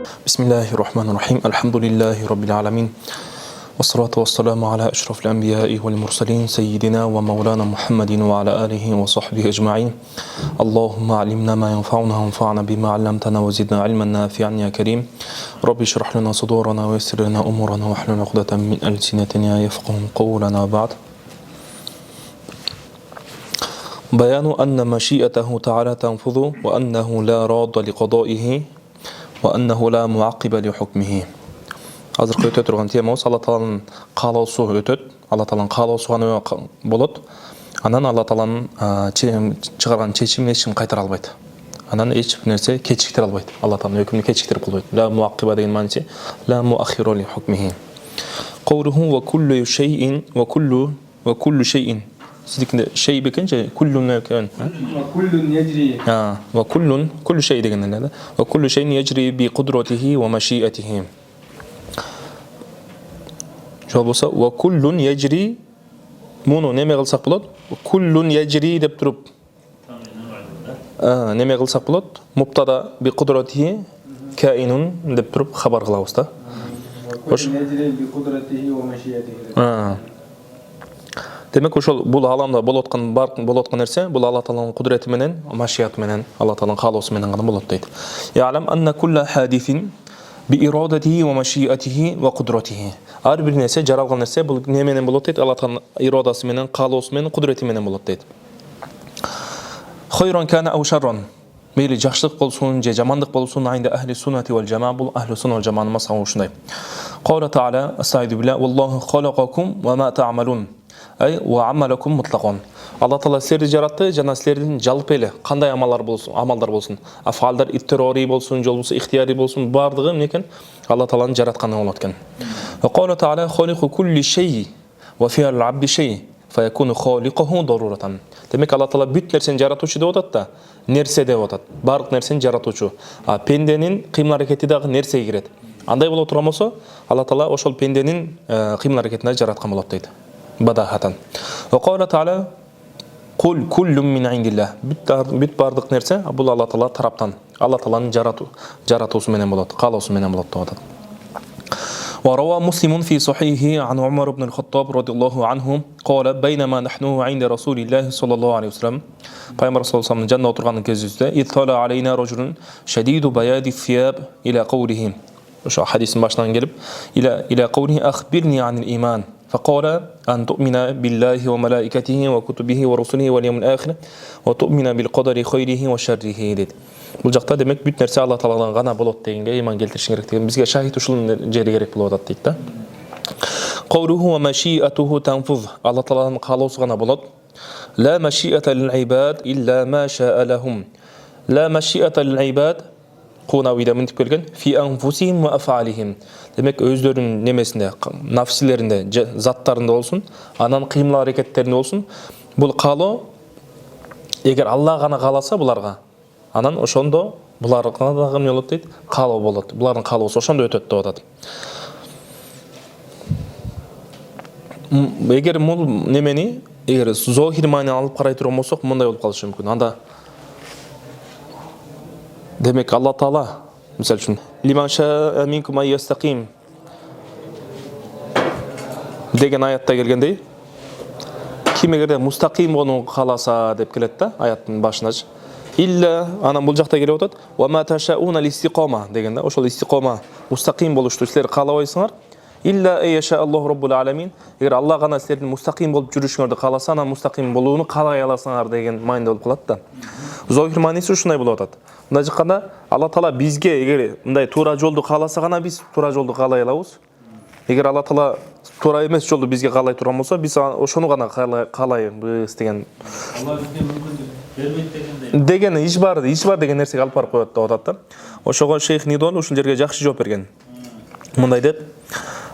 بسم الله الرحمن الرحيم. الحمد لله رب العالمين، والصلاة والسلام على أشرف الأنبياء والمرسلين سيدنا ومولانا محمد وعلى آله وصحبه أجمعين. اللهم علمنا ما ينفعنا وانفعنا بما علمتنا وزدنا علما نافعا يا كريم. رب اشرح لنا صدورنا ويسر لنا أمورنا واحلل عقدة من ألسنتنا يفقهوا قولنا. بعد، بيان أن مشيئته تعالى تنفذ وأنه لا راد لقضائه وأنه لا معقب لحكمه. Азыркы өтө турган темабыз Алла Тааланын каалоосу өтөт. Алла Тааланын каалоосу гана болот. Анан Алла Тааланын чыгарган чечимин эч ким кайтара албайт. Анан эч бир нерсе кечиктире албайт. Алла Тааланын өкүмүн кечиктирип кылбайт. Ла муаккиба деген мааниси ла муаххиру ли хукмихи. Qawluhu wa kullu shay'in wa kullu shay'in. Сиздикинде шей бекен же куллун экен? Куллун яжри. Wa kullu shay деген эле. Wa kullu shay'in yajri bi qudratihi wa mashi'atihi. Жол болса, ва куллун яжри, муну неме кылсак болот? Куллун яжри деп туруп, неме кылсак болот? Муптада би кудратихи каинун деп туруп хабар кылабыз да. Куллун яжри би кудратихи ва машиатихи. Демек ошол бул аламда болуп аткан нерсе, бул Алла Тааланын кудрети менен, машиаты менен, Алла Тааланын каалоосу менен гана болот дейт. Я'lam анна кулла хадифин би ирадатихи ва машиатихи ва кудратихи. Ар бир нерсе, жаралган нерсе бул не менен болот дейт? Алла Тааланын ирадасы менен, каалоосу менен, кудрети менен болот дейт. Хайран кана ау шарран. Мейли жакшылык болсун же жамандык болсун, айында ахли суннати вал жамаа, бул ахли сунна вал жамаанын масабы ушундай. Кала Таала: "Астагфиру билlah, валлаху халакакум ва ма та'малун." Ай ва амалакум мутлакан. Алла Таала силерди жаратты, жана силердин жалпы эле кандай амалдар болсун, афалдар иттирори болсун, же болбосо ихтияри болсун, бардыгы эмне экен? Алла Тааланын жаратканы болот экен. Ва кала Таала: "Халиқу кулли шей ва фи'л абди шей, фаякуну халиқуху дарурatan." Демек Алла Таала бүт нерсени жаратуучу деп атат да, нерсе деп атат. Бардык нерсени жаратуучу. А пенденин кыймыл аракети дагы нерсеге кирет. Андай боло турган болсо, Алла Таала ошол пенденин кыймыл аракетин жараткан болот дейт. Бадахатан. Ва кала Таала: "Кул куллум мин индиллах." Бүт бардык нерсе бул Алла Таала тараптан. Алла Тааланын жаратуусу менен болот, каалоосу менен болот деп атат. وروى مسلم في صحيحه عن عمر بن الخطاب رضي الله عنه قال: "بينما نحن عند رسول الله صلى الله عليه وسلم." Пайгамбар саллаллаху алейхи жанна отурган кезибизде "Иттала алейна рajulun шадиду баяди фияб ila qawlihi." Ошо хадистин башынан келип, ila qawlihi "Akhbirni anil iman." فقال: أن تؤمن بالله وملائكته وكتبه ورسله واليوم الآخر وتؤمن بالقدر خيره وشره дейт. Бул жакта демек бүт нерсе Алла Тааладан гана болот дегенге иман келтириш керек деген. Бизге шахид ушул жери керек болуп атат дейт да. Qawluhu wa mashi'atuhu tanfuz. Алла Тааланын каалоосу гана болот. La mashi'ata lil ibad illa ma sha'a lahum. La mashi'ata lil ibad Кунавида мынтип келген фи анфусихим ва афалихим. Демек өздөрүнүн немесинде, нафсилеринде, заттарында болсун, анан кыймыл аракеттеринде болсун, бул каалоо эгер Алла гана кааласа буларга, анан ошондо буларга дагы эмне болот дейт? Каалоо болот. Булардын каалоосу ошондо өтөт деп атат. Эгер бул немени, эгер зохир маанини алып карай турган болсок, мындай болуп калышы мүмкүн. Анда демек Алла Таала мисал үчүн лиман шаа минкум ай ястаким деген аятта келгендей, ким эгерде мустаким болууну кааласа деп келет да аяттын башындачы. Илля анан бул жакта келип атат ва ма ташауна листиқома деген да, ошол истиқома мустаким болушту силер каалабайсыңар. Илля айяша Аллаху раббул аламин. Эгер Алла гана силердин мустаким болуп жүрүшүңөрдү кааласа, анан мустаким болууну каалай аласыңар деген маанide болуп калат да. Зохир мааниси ушундай болуп атат. Мындай жакканда Алла Таала бизге эгер мындай туура жолду кааласа гана биз туура жолду каалай алабыз. Эгер Алла Таала туура эмес жолду бизге каалай турган болсо, биз ошону гана каалайбыз деген. Алла бизге мүмкүндүк бербейт деген иш бар деген нерсеге алып барып коет деп атат да. Ошого шейх Нидон ушул жерге жакшы жооп берген. Мындай деп: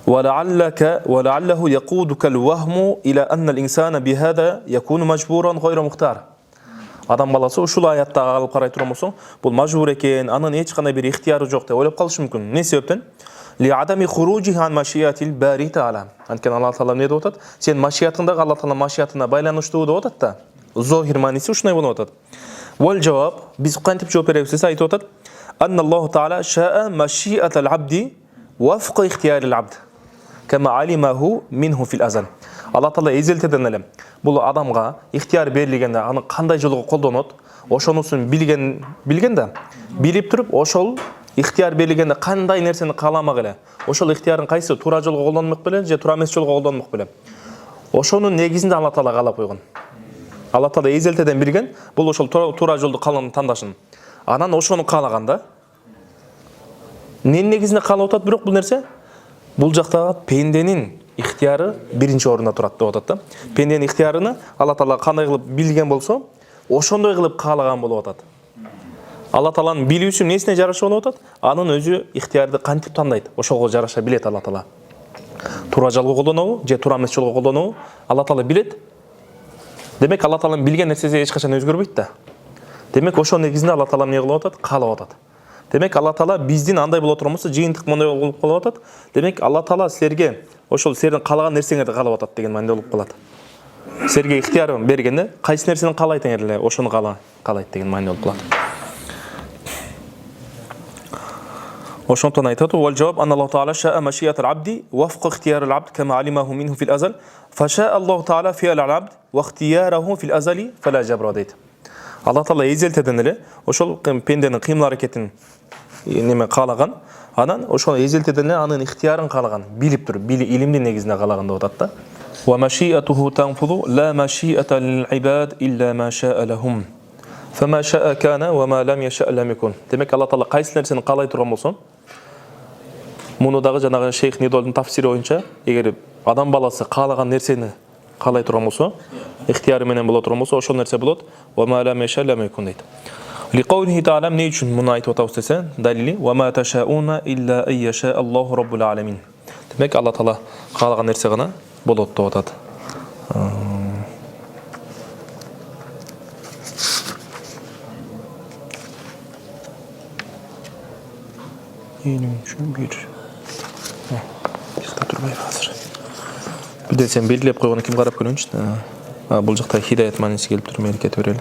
ولعله يقودك الوهم إلى أن الإنسان بهذا يكون مجبورا غير مختار. Адам баласы ушул аятта алып карай турган болсоң, бул мажбур экен, анын эч кандай бир ихтияры жок деп ойлоп калышы мүмкүн. Не себептен? Ли адами хуружи ан машиятил бари таала. Анткени Алла Таала эмне деп атат? Сен машиятыңдагы Алла Таала машиятына байланыштуу деп атат да. Зохир мааниси ушундай болуп атат. Вал жавап, биз кантип жооп беребиз десе айтып атат: أن الله تعالى شاء مشيئة العبد وفق اختيار العبد كما علمه منه في الأزل. Алла Таала эзелтеден эле бул адамга ихтияр берилгенде аны кандай жолго колдонот, ошонусун билген да, билип туруп ошол ихтияр берилгенде кандай нерсени кааламак эле, ошол ихтиярын кайсы туура жолго колдонмок беле же туура эмес жолго колдонмок беле, ошонун негизинде Алла Таала каалап койгон. Алла Таала эзелтеден билген бул ошол туура жолду тандашын. Анан ошону каалаганда эмненин негизинде каалап атат, бирок бул нерсе бул жактагы пенденин ихтияры биринчи орунда турат деп атат да. Пенденин ихтиярыны Алла Таала кандай кылып билген болсо, ошондой кылып каалаган болуп атат. Алла Тааланын билүүсү несине жараша болуп атат? Анын өзү ихтиярды кантип тандайт, ошого жараша билет Алла Таала. Туура жолго колдонобу же туура эмес жолго колдонобу Алла Таала билет. Демек Алла Тааланын билген нерсеси эч качан өзгөрбөйт да. Демек ошол негизинде Алла Таала эмне кылып атат? Каалап атат. Демек Алла Таала биздин андай боло турмусу жыйынтык мындай болуп калып атат. Демек Алла Таала силерге ошол силердин каалаган нерсеңерди каалап атат деген мааниде болуп калат. Силерге ихтиярын бергенде кайсы нерсени каалайтыңар эле ошону каалайт деген мааниде болуп калат. Ошонтон айтат: "Вал жаваб анна Аллах Таала ша'a маши'ат al-'abdi wafqa ikhtiyar al-'abd kama 'alimahu minhu fil azal, fa sha'a Allahu Taala fi'l al-'abd wa ikhtiyarahu fil azali fala jabra" дейт. Алла Таала эзелтеден эле ошол пенденин кыймыл аракетин неме каалаган, анан ошол эзелтеден эле анын ихтиярын каалаган, билип туруп, илимдин негизинде каалаган деп атат да. Wa mashi'atuhu tanfudu la mashi'ata lil-'ibad illa ma sha'a lahum. Fama sha'a kana wa ma lam yasha' lam yakun. Демек Алла Таала кайсы нерсени каалай турган болсо, муну дагы жанагы шейх Нидолдун тафсири боюнча, эгер адам баласы каалаган нерсени каалай турган болсо, ихтияры менен боло турган болсо, ошол нерсе болот. Wa ma lam yasha' lam yakun дейт. Liqawlihi ta'ala эмне үчүн муну айтып атабыз десе, далили wa ma tasha'una illa ay yasha Allahu rabbul alamin. Демек Алла Таала каалаган нерсе гана болот деп атат. Бирде сен белгилеп койгон ким карап көрүнчү. Бул жакта хидаят мааниси келип тур, мени кетип берели.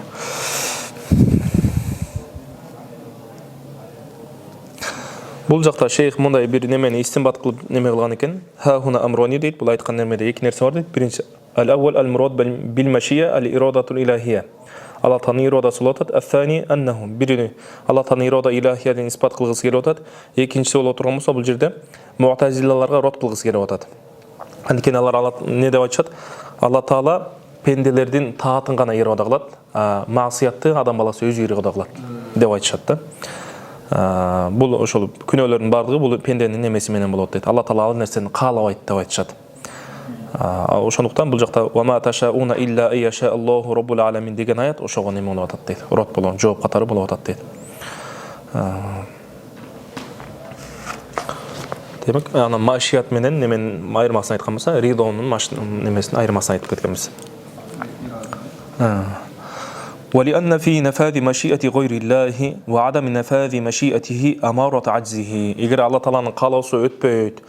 Бул жакта шейх мындай бир немени истинбат кылып неме кылган экен. Ха хуна амрони дейт. Бул айткан немеде эки нерсе бар дейт. Биринчи ал-аввал ал-мурад бил машия ал-ирадатул илахия. Алла Тааланын ирадасы болуп атат. Ас-сани аннаху. Бирини Алла Тааланын ирада илахияден испат кылгысы келип атат. Экинчиси боло турган болсо бул жерде муътазилаларга рот кылгысы келип атат. Анткени алар не деп айтышат? Алла Таала пенделердин таатын гана ирада кылат, маасиятты адам баласы өзү ирада кылат деп айтышат да. Бул ошол күнөөлөрдүн бардыгы бул пенденин немеси менен болот дейт. Алла Таала ал нерсени каалабайт деп айтышат. Ошондуктан бул жакта "Ва ма ташауна илля айяша Аллаху раббул аламин" деген аят ошого неме болуп атат дейт. Рот болгон жооп катары болуп атат дейт. Демек, ана машият менен немен айырмасын айткан болсо, ридонун немесин айырмасын айтып кеткенбиз. ولأن في نفاذ مشيئة غير الله وعدم نفاذ مشيئته أمارة عجزه. Эгер Алла Тааланын каалоосу өтпөйт,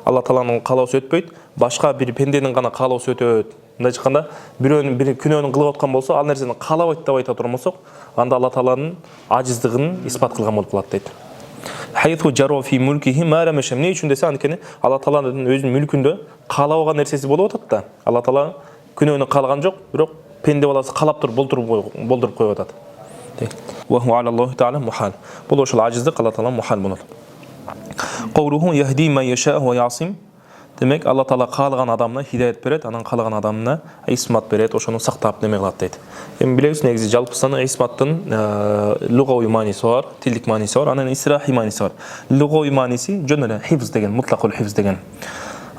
Алла Тааланын каалоосу өтпөйт, башка бир пенденин гана каалоосу өтөт. Мындай чыкканда, бир күнөөнүн кылып аткан болсо, ал нерсени каалабайт деп айта турган болсок, анда Алла Тааланын ажиздыгын испат кылган болуп калат дейт. Haythu jaro fi mulkihi ma lam yasha. Ne үчүн десе, анткени Алла Тааланын өзүнүн мүлкүндө каалабаган нерсеси болуп атат да. Алла Таала күнөөнү каалаган жок, бирок пенде баласы каалап туруп болдуруп коюп атат. Wa huwa 'ala Allohi ta'ala muhal. Бул ошол ажиздик Алла Таала мухал болот. Qawluhu yahdi man yasha wa ya'sim. Демек Алла Таала каалаган адамына хидаят берет, анан каалаган адамына исмат берет, ошону сактап неме кылат дейт. Эми билебиз, негизи жалпысынан исматтын лугави мааниси бар, тилдик мааниси бар, анан исрахи мааниси бар. Лугави мааниси жөн эле хифз деген, мутлакул хифз деген.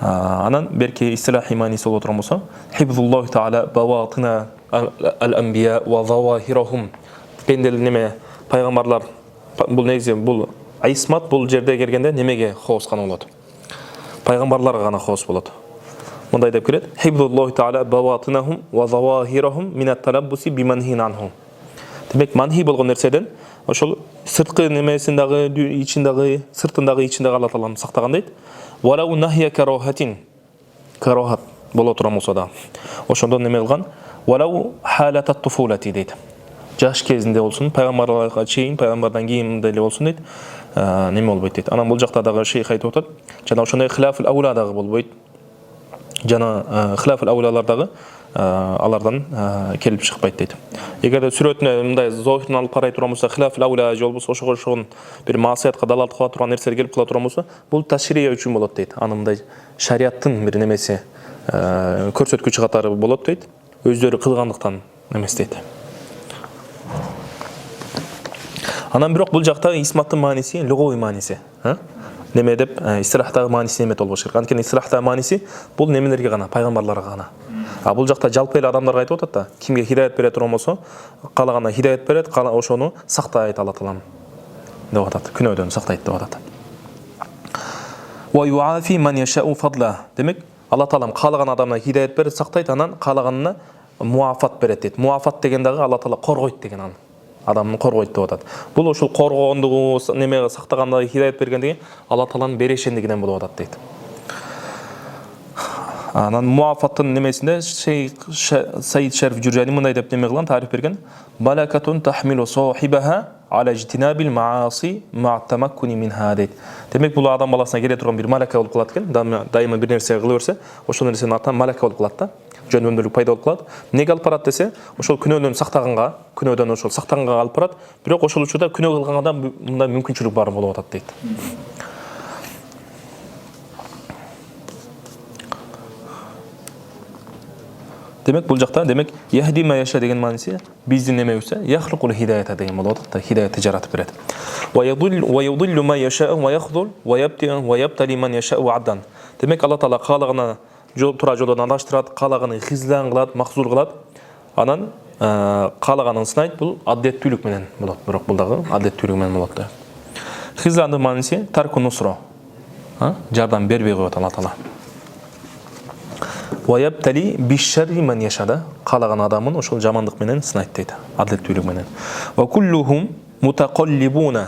Анан берки исрахи мааниси боло турган болсо, хифзуллахи таала баватина ал-анбия ва завахирахум. Пендел неме пайгамбарлар, бул негизи бул исмат бул жерде келгенде немеге хоос гана болот. Пайгамбарларга гана хоос болот. Мындай деп келет: хифзуллахи таала баватинахум ва завахирахум мин ат-талаббуси биманхин анху. Демек манхи болгон нерседен ошол сырткы немесин дагы, сыртын дагы, ичин дагы Алла Тааланы сактаган дейт. Валау нахия карахатин. Карахат боло турган болсо да. Ошондон неме кылган? Валау халатат туфулати дейт. жаш кезінде болсын, пайғамбарларға чейин, пайғамбардан кейін деле болсын дейді. Неме болбойт дейді. Анан бул жакта дагы шейх айтып отыр. Жана ошондой хилафул аула дагы болбойт. Жана хилафул аулалардагы алардан келип чыкпайт дейді. Эгерде сүрөтүнө мындай зохирин алып карай турган болсо, хилафул аула же болбосо ошого бир маасиятка далалат кыла турган нерселер келип кыла турган болсо, бул ташрия үчүн болот дейт. Аны мындай шариаттын бир немеси көрсөткүчү катары болот дейт. Өздөрү кылгандыктан эмес дейт. Анан бирок бул жакта исматтын мааниси лугавый мааниси. Неме деп истирахтагы мааниси неме болбош керек. Анткени истирахтагы мааниси бул немелерге гана, пайгамбарларга гана. А бул жакта жалпы эле адамдарга айтып атат да, кимге хидаят берет турган болсо, каалагана хидаят берет, ошону сактайт Алла Таалам деп атат. Күнөөдөн сактайт деп атат. Ва юафи ман яшау фадла. Демек, Алла Таалам каалаган адамга хидаят берет, сактайт, анан каалаганына муафат берет дейт. Муафат деген дагы Алла Таала коргойт деген аны. Адамны коргойт деп атат. Бул ошол коргоондугу, немеге сактагандыгы, хидаят бергендиги Алла Тааланын берешендигинен болуп атат дейт. Анан муафаттын немесинде Саид Шариф Журжани мындай деп неме кылган, тариф берген. Балакатун тахмилу сахибаха ала ижтинабил мааси ма тамаккуни минха дейт. Демек бул адам баласына келе турган бир малака болуп калат экен. Дайыма бир нерсе кыла берсе, ошол нерсенин атынан малака болуп калат да. Жөндөмдүүлүк пайда болуп калат. Неге алып барат десе, ошол күнөөдөн сактаганга алып барат. Бирок ошол учурда күнөө кылган адам мындай мүмкүнчүлүк бар болуп атат дейт. Демек бул жакта яхди ма яша деген мааниси биздин немебизде яхлукул хидаята деген болот да, хидаятты жаратып берет. Ва юдиллу ма яша ва яхдул ва ябтали ман яша аддан. Демек Алла Таала каалагана туура жолдон адаштырат, каалаганын хизлан кылат, махзур кылат. Анан каалаганын сынайт, бул аддеттүүлүк менен болот. Бирок бул дагы аддеттүүлүк менен болот да. Хизландын мааниси тарку нусро. Жардам бербей коет Алла Таала. Ва ябтали бишшарри ман яшада, каалаган адамын ошол жамандык менен сынайт дейт, аддеттүүлүк менен. Ва куллухум мутақаллибуна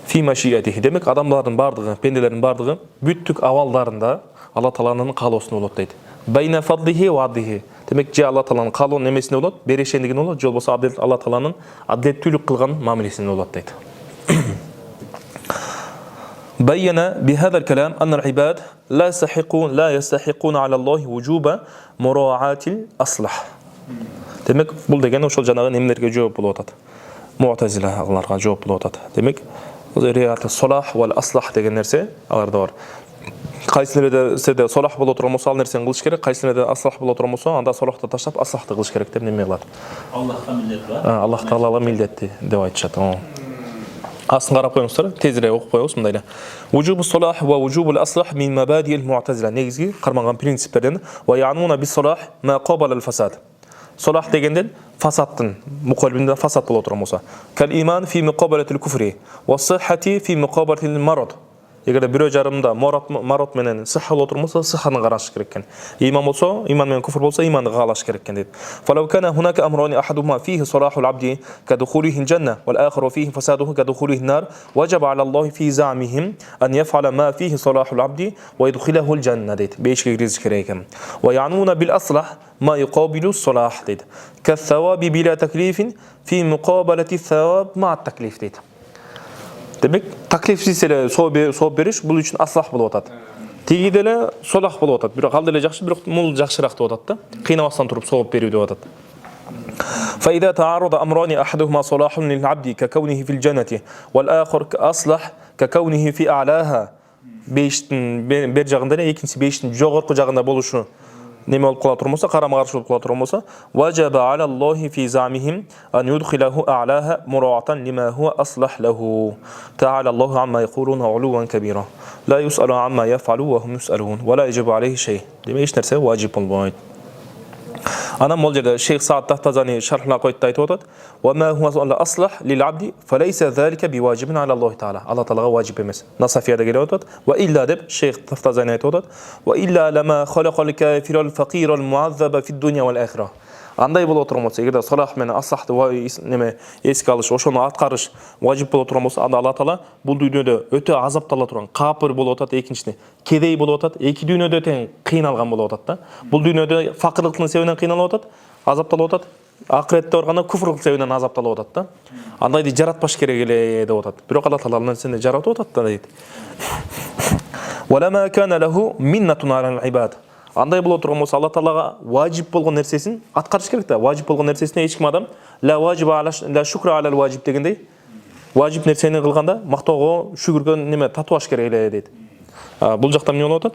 фи машиятихи. Демек адамдардын бардыгы, пенделердин бардыгы бүттүк абалдарында Алла Тааланын каалоосунда болот дейт. Байна фадлихи ва аддихи. Демек же Алла Тааланын каалоо немесинде болот, берешендигинде болот, же болбосо Алла Тааланын аддеттүүлүк кылган мамилесинде болот дейт. بين بهذا الكلام أن العباد لا يستحقون على الله وجوب مراعاة الأصلح. Демек, бул деген ошол жанагы немелерге жооп болуп атат. Муътазилаларга жооп болуп атат. Демек, рият солах вал аслах деген нерсе аларда бар. Кайсы нерседе солах боло турган болсо ал нерсени кылыш керек, кайсы нерседе аслах боло турган болсо анда солахты таштап аслахты кылыш керек деп неме кылат. Аллахка милдет бар. Аллах Таалага милдетти деп айтышат. Асын карап коюңуздар, тезирээк окуп коебуз мындай эле. Вужубу солах ва вужубул аслах мин мабадиил муътазила. Негизги карманган принциптерден ва я'нуна бис солах ма qabala al fasad. Солах дегенден фасадтын мукалбинде фасад боло турган болсо. Кал иман фи муқабалатил куфри ва сиххати фи муқабалатил марад. Эгерде бирөө жарымда марат менен сихха боло турган болсо, сихханы караш керек экен. Иман болсо, иман менен куфр болсо, иманды каалаш керек экен дейт. Фалау кана хунака амрани ахадума фихи салахул абди кадхулихи аль-жанна вал ахару фихи фасадуху кадхулихи ан-нар ваджаба аля Аллахи фи замихим ан яф'ала ма фихи салахул абди ва yudkhilahu al-janna дейт. Бешке киргизиш керек экен. Ва я'нуна бил аслах ма yuqabilu as-salah дейт. Ка-thawаби била таклифин фи муқабалати ас-thawab ма ат-таклиф дейт. Демек, таклифсиз эле сооп бериш бул үчүн аслах болуп атат. Тиги деле солах болуп атат. Бирок ал деле жакшы, бирок мул жакшыраак деп атат да. Кыйнабастан туруп сооп берүү деп атат. فإذا تعارض أمران أحدهما صلاح للعبد ككونه في الجنة والآخر أصلح ككونه في أعلاها. Бер жагында эле экинчи бештин жогорку жагында болушу неме болуп кала турган болсо, карама каршы болуп кала турган болсо, ваджаба аля Аллахи фи замихим ан юдхилаху а'лаха мураатан лима хува аслах лаху. Та'ала Аллаху амма яқулуна улуван кабира. Ла юс'алу амма яф'алу ва хум юс'алун ва ла яджибу алейхи шей. Демек эч нерсе важип болбойт. Анан бул жерде Шейх Саад Тафтазани шархлап коюп айтып атат: "Ва ма хува аслах лил абди фалайса залика биwajibin ala Аллах таала." Алла таалага важип эмес. Насафияда келип атат. "Ва илля" деп Шейх Тафтазани айтып атат. "Ва илля лама халакал кафирал фақирал муаззаба фид дуnya вал ахира." Андай боло турган болсо, эгерде салах менен аслахты неме эске алыш, ошону аткарыш важип боло турган болсо, анда Алла таала бул дүйнөдө өтө азаптала турган, капыр болуп атат экинчисине, кедей болуп атат, эки дүйнөдө тең кыйналган болуп атат да. Бул дүйнөдө факырлыктын себебинен кыйналып атат, азапталып атат, акыретте барганда куфрлук себебинен азапталып атат да. Андайды жаратпаш керек эле деп атат. Бирок Алла Таала нерсени жаратып атат да дейт. Валама кана лаху миннатун алал ибад. Андай боло турган болсо Алла Таалага важип болгон нерсесин аткарыш керек да. Важип болгон нерсесине эч ким адам ла важиба ла шукра алал важип дегендей. Важип нерсени кылганда мактоого, шүгүргө неме татуаш керек эле дейт. Бул жакта эмне болуп атат?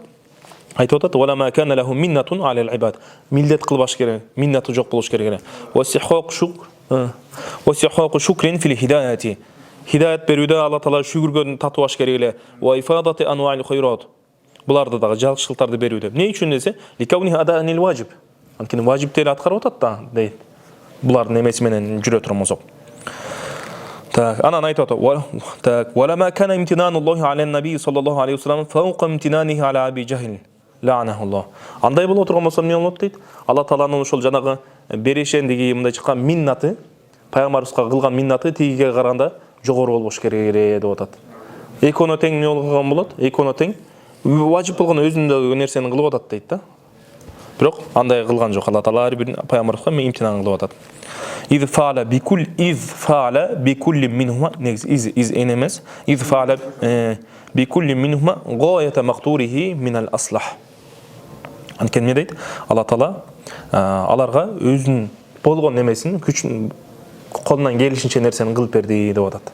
Айтып атат: "Валама кана лаху миннатун алал ибад." Миллет кылбаш керек, миннаты жок болуш керек эле. Васихук шукр, васихук шукрин фил хидаяти. Хидаят берүүдө Алла Таала шүгүргөн татуаш керек эле. Ва ифадати анва'ил хайрат. Буларды дагы жакшылыктарды берүүдө. Эмне үчүн десе, ликауни адаанил важиб. Анткени важиптери аткарып атат да, дейт. Булардын эмеси менен жүрө турган болсок. Так, анан айтып атат: "Так, валама кана имтинануллахи аля наби саллаллаху алейхи ва саллям фауqa имтинанихи аля аби жахил." Лаанахуллах. Андай боло турган болсо эмне болот дейт? Алла Тааланын ошол жанагы берешендиги мындай чыккан миннаты, пайгамбарыбызга кылган миннаты тигиге караганда жогору болбош керек эле деп атат. Экөөнө тең эмне болгон болот? Экөөнө тең важип болгон өзүндөгү нерсени кылып атат дейт да. Бирок андай кылган жок. Алла Таала ар бир пайгамбарыбызга имтинан кылып атат. إذ فعل بكل منهما إذ إنمس إذ فعل بكل منهما غاية مقدوره من الأصلح. Анткени эмне дейт? Алла Таала аларга өзүнүн болгон немесин күчүн колунан келишинче нерсени кылып берди деп атат.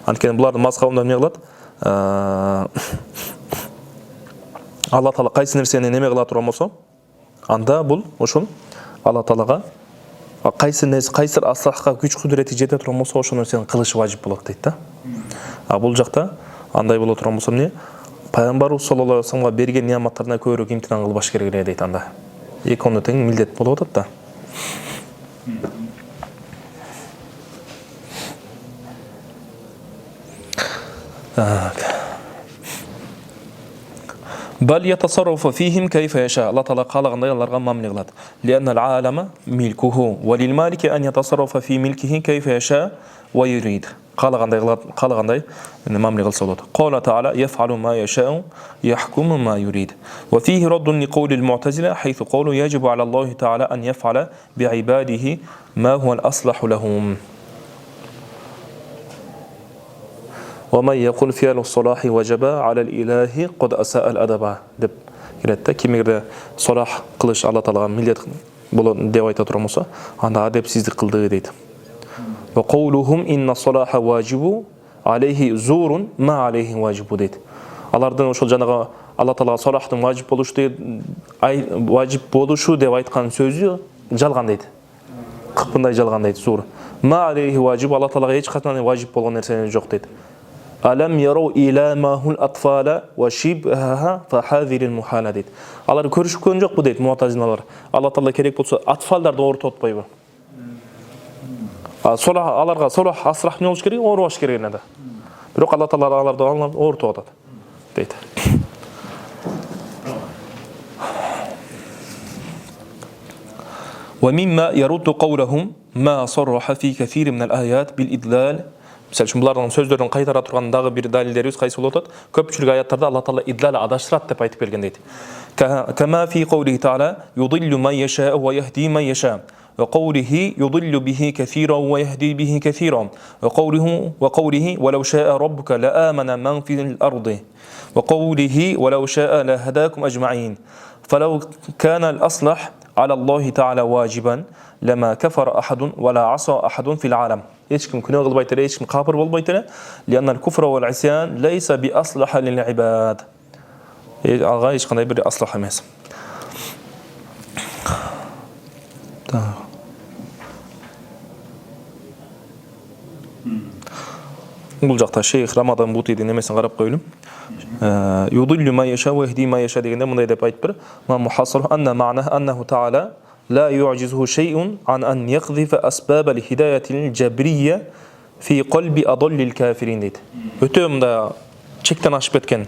Анткени булардын мазхабында эмне кылат? Алла Таала кайсы нерсени неме кыла турган болсо, анда бул ошол Алла Таалага кайсыр аслахка күч кудурети жете турган болсо ошол нерсени кылыш важип болот дейт да. Бул жакта андай боло турган болсо эмне? Пайгамбарыбыз саллаллаху алейхи ва салламга берген неаматтарына көбүрөөк имтинан кылбаш керек эле дейт анда. Экөөнө тең милдет болуп атат да. بل يتصرف فيهم كيف يشاء. الله تعالى قال غنداي аларга мамиле кылат. لأن العالم ملكه وللمالك أن يتصرف في ملكه كيف يشاء ويريد. قال غنداي مملي кылса болот. قال تعالى يفعل ما يشاء يحكم ما يريد. وفيه رد لقول المعتزلة حيث قالوا يجب على الله تعالى أن يفعل بعباده ما هو الأصلح لهم. ومن يقول فعل الصلاح وجب على الإله قد أساء الأدب. деп келет. Кимге صلاح кылыш Алла Таалага милдет болот деп айта турган болсо, анда адепсиздик кылды дейт. وقولهم إن الصلاح واجب عليه زور ما عليه واجب дейт. Алардын ошол жанагы Алла Таалага салахтын важип болушу деп айткан сөзү жалган дейт. Кыпындай жалган дейт, зур. Ма алейхи важиб, Алла Таалага эч качан важип болгон нерсе жок дейт. Алам яру ила махул атфала ва шибхаха фахазирил мухала дейт. Алар көрүшкөн жокпу дейт муатазилалар. Алла Таала керек болсо атфалдарды ортотпойбу. Аларга солах асрах не болуш керек, орбаш керек эне да. Бирок Алла Таала аларды ортоп атат дейт. ومما يرد قولهم ما صرح في كثير من الآيات بالإدلال. Misal üçün булардын сөздөрүн кайтара турган дагы бир далилдерибиз кайсы болот? Көпчүлүк аяттарда Алла Таала идлал адаштырат деп айтып келген дейт. Кама фи каулихи таала юдиллу ман яша ва яхди ман яша. وقوله يضل به كثيرا ويهدي به كثيرا وقوله ولو شاء ربك لآمن من في الأرض وقوله ولو شاء لهداكم أجمعين فلو كان الأصلح على الله تعالى واجبا لما كفر أحد ولا عصى أحد في العالم. يشكم كنوا غلبيتنا يشكم كافر والبيتنا لأن الكفر والعصيان ليس بأصلح للعباد. أغايش قناة يبري أصلح ميس. Бұл жақта шейх Рамадан Бутидің немесін қарап қойылым. Юдиллу ма яша ва яхди ма яша дегенде мындай деп айтып бір. Ма мухассар анна ма'наһу аннаху та'ала ла ю'жизуhu шей'ун ан ан яқзифа асбаб al-hidayati al-jabriyya fi qalbi adallil kafirin дейді. Өте мында чектен ашып кеткен.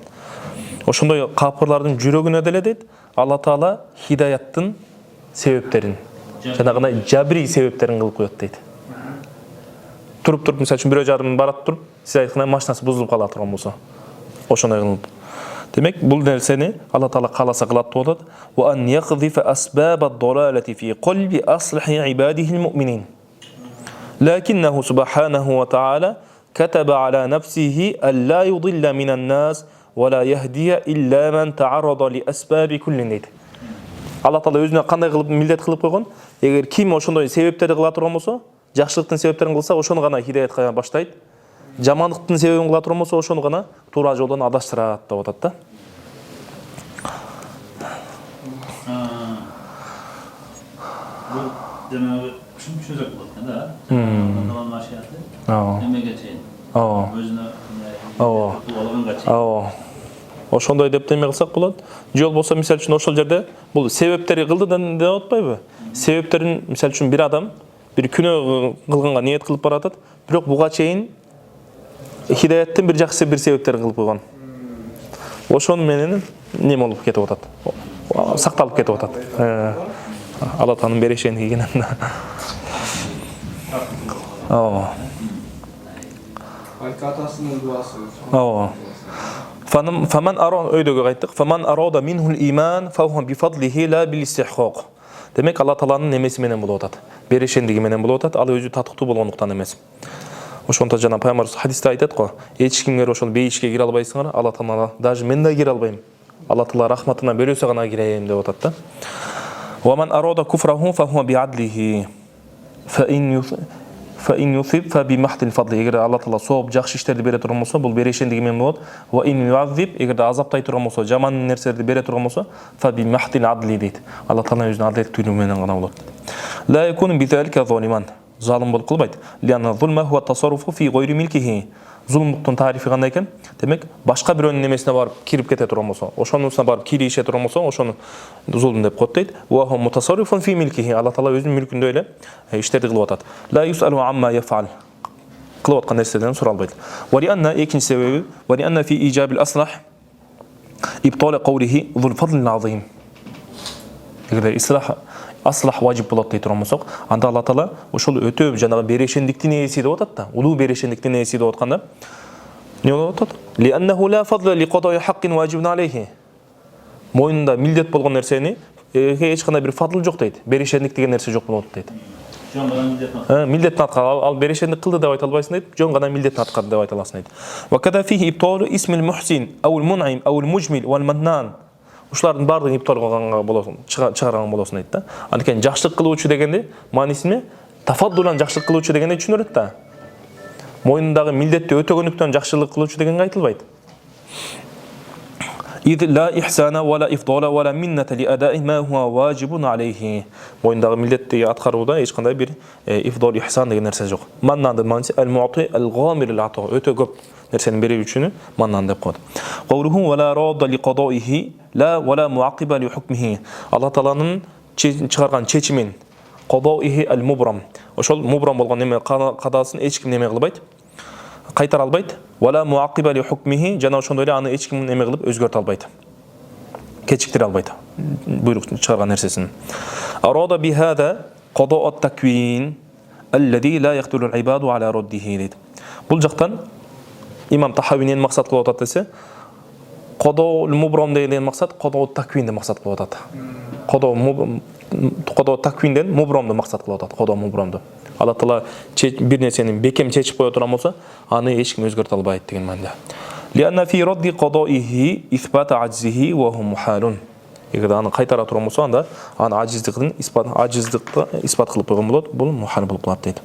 Ошондой капырлардын жүрөгүнө деле дейт. Алла Таала хидаяттын себептерин, жанагындай жабри себептерин кылып коет дейт. Туруп, мисалы үчүн бирөө жарым барат туруп, сиз айткандай машинасы бузулуп кала турган болсо, ошондой кылып. Демек, бұл нәрсені Алла Таала қаласа қылады деп отады. Wa an yaqdhifa asbab ad-dalalati fi qalbi aslihi ibadihi al-mu'minin. Lakinnahu subhanahu wa ta'ala kataba ala nafsihi an la yudilla min an-nas wa la yahdiya illa man ta'arrada li asbab kullin deydi. Алла Таала өзіне қандай қылып милдет қылып қойған? Егер ким ошондой себептерди кыла турган болсо, жакшылыктын себептерин кылса, ошону гана хидаятка баштайт. Жамандыктын себебин кыла турган болсо, ошону гана туура жолдон адаштырат деп атат да. Бул демек ушун чөзөк болот экен да. Алланын машияты. Эмеге чейин. Өзүнө алганга чейин. Ошондой деп неме кылсак болот. Жол болсо, мисал үчүн ошол жерде бул себептери кылды деп атпайбы? Себептерин, мисал үчүн бир адам бир күнөө кылганга ниет кылып баратат, бирок буга чейин хидаяттын бир жакшы бир себептерин кылып койгон. Ошону менен неме болуп кетип атат. Сакталып кетип атат. Алла Тааланын берешендиги кенен. Атасынын дуасы. فمن أراد öydөгө кайттык. فمن أراد منه الإيمان فهو بفضله لا بالاستحقاق. Демек, Алла Тааланын немеси менен болуп атат. Берешендиги менен болуп атат. Ал өзү татыктуу болгондуктан эмес. Ошондо жана Пайгамбар хадисте айтат го, эч кимге ошол бейишке кире албайсыңар. Алла Таала даже мен да кире албайм. Алла Таала рахматына бөлөсө гана кирейм деп атат да. ومن أراد كفره فهو بعدله فإن يثب فبمحض الفضل. Эгер Алла Таала сооп жакшы иштерди бере турган болсо, бул берешендиги менен болот. Wa in yu'adhib, эгерде азаптай турган болсо, жаман нерселерди бере турган болсо, فبمحض العدل дейт. Алла Таала өзүнүн адилеттүүлүгү менен гана болот. لا يكون بذلك ظالما. Залым болуп кылбайт. لأن الظلم هو التصرف في غير ملكه. Зулмдуктун тарифи кандай экен? Демек, башка бирөөнүн немесине барып кирип кете турган болсо, ошонусуна барып кирише турган болсо, ошону зулм деп коет дейт. Wa huwa mutasarrifun fi milkihi. Алла Таала өзүнүн мүлкүндө эле иштерди кылып атат. La yus'alu amma yaf'al. Кылып аткан нерседен суралбайт. Wa li anna экинчи себеби, wa li anna fi ijab al-aslah ibtal qawlihi dhul fadl al-azim. Эгер аслах важип болот дейт турган болсок, анда Алла Таала ошол өтө жанагы берешендиктин ээси деп атат да. Улуу берешендиктин ээси деп атканда не болот атат? Ли аннаху ла фадла ли qaда'i haqqin wajibun alayhi. Мойнунда милдет болгон нерсени эч кандай бир фадл жок дейт. Берешендик деген нерсе жок болот дейт. Жон гана милдетин. Милдетин аткарып ал берешендик кылды деп айта албайсың дейт. Жон гана милдетин аткарды деп айта аласың дейт. Ва када фихи ибталу исмил мухсин ау al-mun'im ау al-mujmil wal mannan. Ушулардын баардыгын иптар кылганга болосун, чыгарган болосун дейт да. Анткени жакшылык кылуучу дегенде маанисине тафаддулан жакшылык кылуучу дегенде түшүнөрөт да. Мойнундагы милдетти өтөгөндүктөн жакшылык кылуучу дегенге айтылбайт. إذ لا إحسان ولا إفضال ولا منة لأداء ما هو واجب عليه. Мойнундагы милдетти аткарууда эч кандай бир ифдол ихсан деген нерсе жок. Маннандын маанisi al-mu'ti al-ghamir al-ata. Өтө көп нерсени берүүчүнү маннан деп коет. Qawluhu wa la radda li qada'ihi la wa la mu'aqqiba li hukmihi. Алла Тааланын чыгарган чечимин qada'ihi al-mubram. Ошол мубрам болгон неме кадасын эч ким неме кылбайт. Кайтара албайт. Вала муақиба ли хукмихи, жана ошондой эле аны эч ким неме кылып өзгөртө албайт. Кечиктире албайт. Буйрук чыгарган нерсесин. Арада би хада qadaa at-takwin alladhi la yaqtulu al-ibadu ala raddihi дейт. Бул жактан имам Тахавинен максат кылып атат десе, qadaa al-mubram деген максат qadaa at-takwинден максат кылып атат. Qadaa at-takwинден мубрамды максат кылып атат. Qadaa мубрамды. Алла Таала бир нерсени бекем чечип кое турган болсо, аны эч ким өзгөртө албайт деген манда. Лианна фи радди qada'ihi исбат аджзихи ва ху мухалун. Эгер аны кайтара турган болсо, анда аны аджиздиктин аджиздикти исбат кылып койгон болот. Бул мухал болуп калат дейт.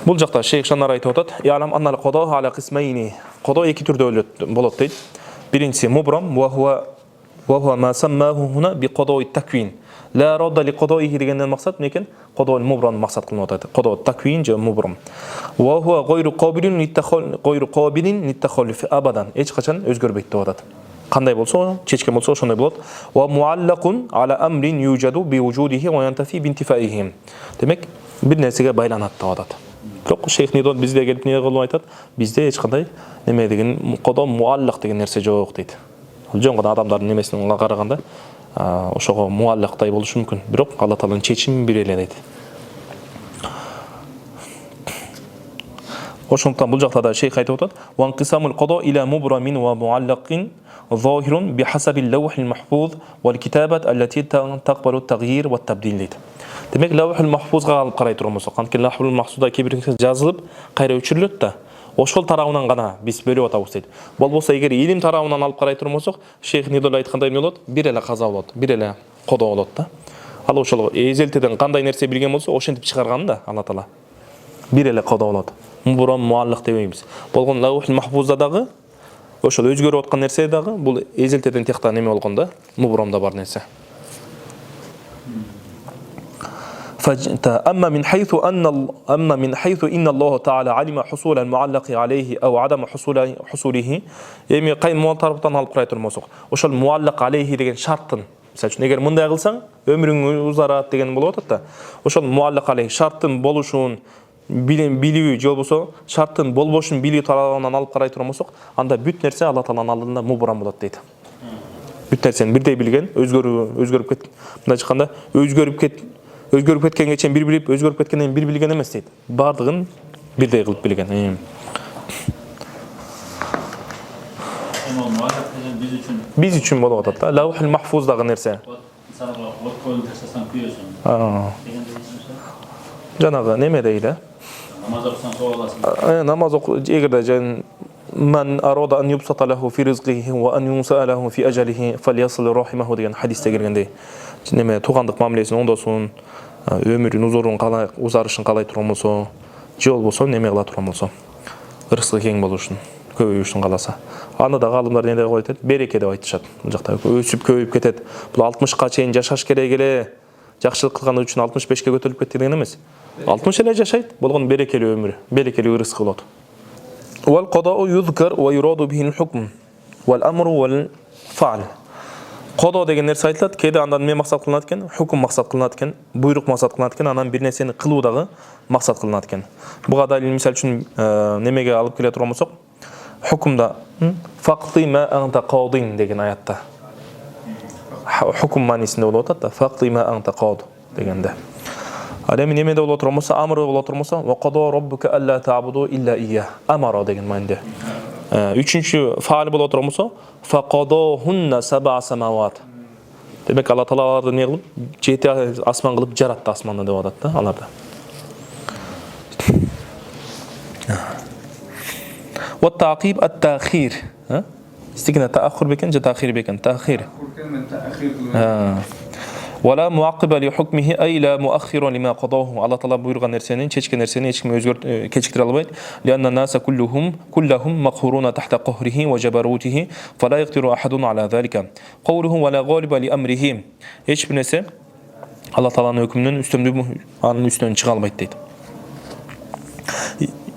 Бул жакта Шейх Шанар айтып атат: "Ялам аннал qadaa ala qismayni." Qadaa эки түрдө болот дейт. Биринчиси мубрам ва huwa ma sammahu huna bi qada'i at-takwin. La radda li qada'ihi дегенден максат некен? Qadaa al-mubram максат кылынып атат. Qadaa at-takwin же mubram. Wa huwa ghayru qabilin lit-takhalluf abadan. Эч качан өзгөрбөйт деп атат. Кандай болсо, чечкен болсо ошондой болот. Wa mu'allaqun ala amrin yujadu bi wujudihi wa yantafi bi intifaihi. Демек, бир нерсеге байланат деп атат. Бирок Шейх Нидон бизде келип не кылып айтат? Бизде эч кандай неме деген qadaa mu'allaq деген нерсе жок дейт. Жөн гана адамдардын немесине караганда ошого муаллактай болушу мүмкүн. Бирок Алла Тааланын чечими бир эле дейт. Ошондуктан бул жакта да шейх айтып атат: "Ва инқисамул қадо иля мубрамин ва муаллақин ظاهر بحسب اللوح المحفوظ والكتابة التي تقبل التغيير والتبديل" дейт. Демек, лаухул махфузга алып карай турмусак, анткени лаухул махфузда кээ бир нерсе жазылып, кайра өчүрүлөт да, ошол тарабынан гана биз бөлүп атабыз дейт. Болбосо эгер илим тарабынан алып карай турмусак, шейх Нидол айткандай эмне болот? Бир эле каза болот, бир эле кодо болот да. Ал ошол эзелтеден кандай нерсе билген болсо, ошентип чыгарган да Алла Таала. Бир эле кодо болот. Мубрам муаллак дебейбиз. Болгон лаухул махфузда дагы ошол өзгөрүп аткан нерсе дагы бул эзелтеден тиякта неме болгон да, мубрамда бар нерсе. أما من حيث إن الله تعالى علم حصول المعلق عليه أو عدم حصوله эми кайын муалтарыптан алып карай турмусак, ошол муаллак алейхи деген шарттын, мисалы үчүн эгер мындай кылсаң өмүрүң узарат деген болуп атат да, ошол муаллак алейхи шарттын болушун билүү же болбосо шарттын болбошун билүү тарабынан алып карай турмусак, анда бүт нерсе Алла Тааланын алдында мубрам болот дейт. Бүт нерсени бирдей билген, өзгөрүп кет. Мындай айтканда, өзгөрүп кеткенге чейин бир билип, өзгөрүп кеткенден бир билген эмес дейт. Бардыгын бирдей кылып билген. Биз үчүн болуп атат да. Лаухул махфуздагы нерсе. Жанагы неме дейт? Намаз окусаң сооласың. Намаз оку, эгерде жан "Ман арада ан юбсата лаху фи ризқихи ва ан юнсалаху фи ажалихи фальясил рахимаху" деген хадисте келгендей. Неме тугандык мамилесин оңдосун, өмүрүн узурун калай, узарышын калай турган болсо, же болбосо неме кыла турган болсо, ырыскы кең болушун, көбөйүшүн каласа. Аны да галымдар не деп айтат? Береке деп айтышат. Бул жакта өсүп көбөйүп кетет. Бул 60ка чейин жашаш керек эле. Жакшылык кылган үчүн 65ке көтөрүлүп кетти деген эмес. 60 эле жашайт, болгон берекелүү өмүр, берекелүү ырыскы болот. Вал кадау юзкар ва юраду бихил хукм вал амру вал фа'л. Кодо деген нерсе айтылат, кээде андан эме максат кылынат экен, хукм максат кылынат экен, буйрук максат кылынат экен, анан бир нерсени кылуу дагы максат кылынат экен. Буга далил мисал үчүн немеге алып келе турган болсок, хукмда фaqti ma anta qadin деген аятта. Хукм маанисинде болот атат да, faqti ma anta qad дегенде. Ал эми немеде болот турган болсо, амры болот турган болсо, ва qada rabbuka alla ta'budu illa iyyah. Амара деген маанде. Үчүнчү фаал болот турган болсо, faqadahunna sab'a samawat. Демек Алла Таала аларды эмне кылып, 7 асман кылып жаратты асманды деп атат да аларды. Ва тaqib at-ta'khir. Истигине таахур бекен же таахир бекен? Таахир. Вала муақиба ли хукмихи ай ла муаххирун лима қадаху. Алла Таала буйрган нерсени, чечкен нерсени эч ким кечиктире албайт. Лианна наса куллухум мақхуруна тахта қахрихи ва жабарутихи, фала яқтиру ахадун ала залика. Қаулуху вала галиба ли амрихи. Эч бир нерсе Алла Тааланын өкүмүнүн үстөмдүгү анын үстүнөн чыга албайт дейт.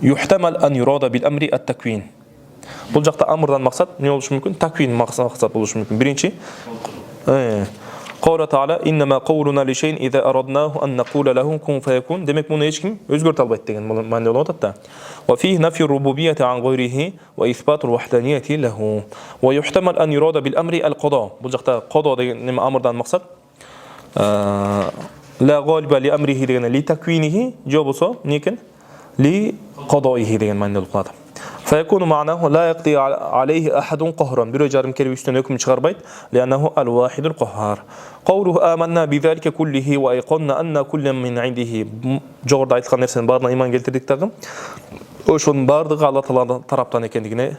Юхтамал ан юрада бил амри ат-таквин. Бул жакта амрдан максат эмне болушу мүмкүн? Таквин максат болушу мүмкүн. Биринчи قال تعالى إنما قولنا لشيء إذا أردناه أن نقول له كن فيكون. Демек муну эч ким өзгөртө албайт деген мааниде болот да. وفيه نفي الربوبية عن غيره وإثبات الوحدانية له ويحتمل أن يراد بالأمر القضاء. Бул жакта قضاء деген неме амрдан максат لا غالب لأمره деген ли таквинихи же болсо не экен? Ли قضائه деген мааниде болот. فيكون معناه لا يقضي عليه أحد قهرا. بيرو جارم كلمة üstüne hüküm çıkarbayt. لأنه الواحد القهار. قوله آمنا بذلك كله وأيقنا أن كل من عنده. Жоғарыда айтылған нәрсенің барлығына иман келтірдік тағы. Ошонун бардыгы Алла Таала тараптан экендигине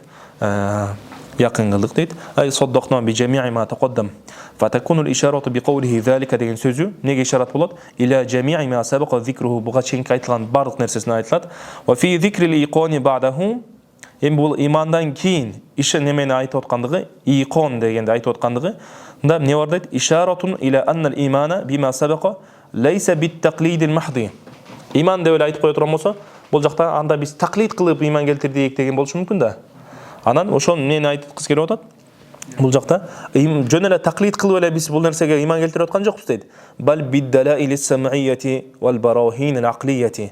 якын кылдык дейт. Ай саддакна би жами'i ма тaqaddam. Фатакуну al-ишарatu bi qawlihi zalika деген сөзү неге ишарат болот? Иля жами'i ма сабаqa зикруху. Буга чейинки айтылган бардык нерсесине айтылат. Ва фи зикрил иqani ba'dahu. Эми бул имандан кийин иши немени айтып аткандыгы, иқон дегенде айтып аткандыгы, мында эмне бар дейт? Ишаратун иля аннал имана бима сабаqa лейса бит-тaqlid al-mahdi. Иман деп эле айтып кое турган болсо, бул жакта анда биз таклид кылып иман келтирдик деген болушу мүмкүн да. Анан ошону эмнени айткысы келип атат? Бул жакта жөн эле таклид кылып эле биз бул нерсеге иман келтирип аткан жокпуз дейт. Бал бид-далаил as-sam'iyyati wal-barahin al-aqliyati.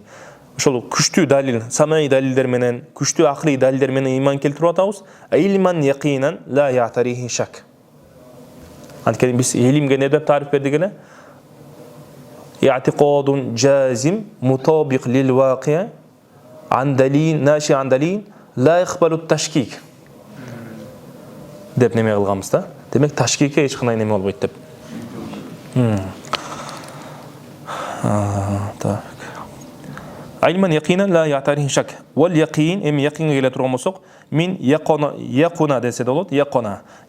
Ошол күчтүү далил, самай далилдер менен, күчтүү акылый далилдер менен иман келтирип атабыз. Илман якинан ла я'тарихи шак. Анткени биз илимге не деп тариф бердик эле? I'tiqadun jazim mutabиq lil waqi' عن دليل ناشئ عن دليل لا يقبل التشكيك деп неме қылғанбыз да. Демек ташкикке ешқандай неме болмайды деп. Так. علما يقينا لا يعتريه شك واليقين ام يقين الى ترمسق من يقنا десе де болады.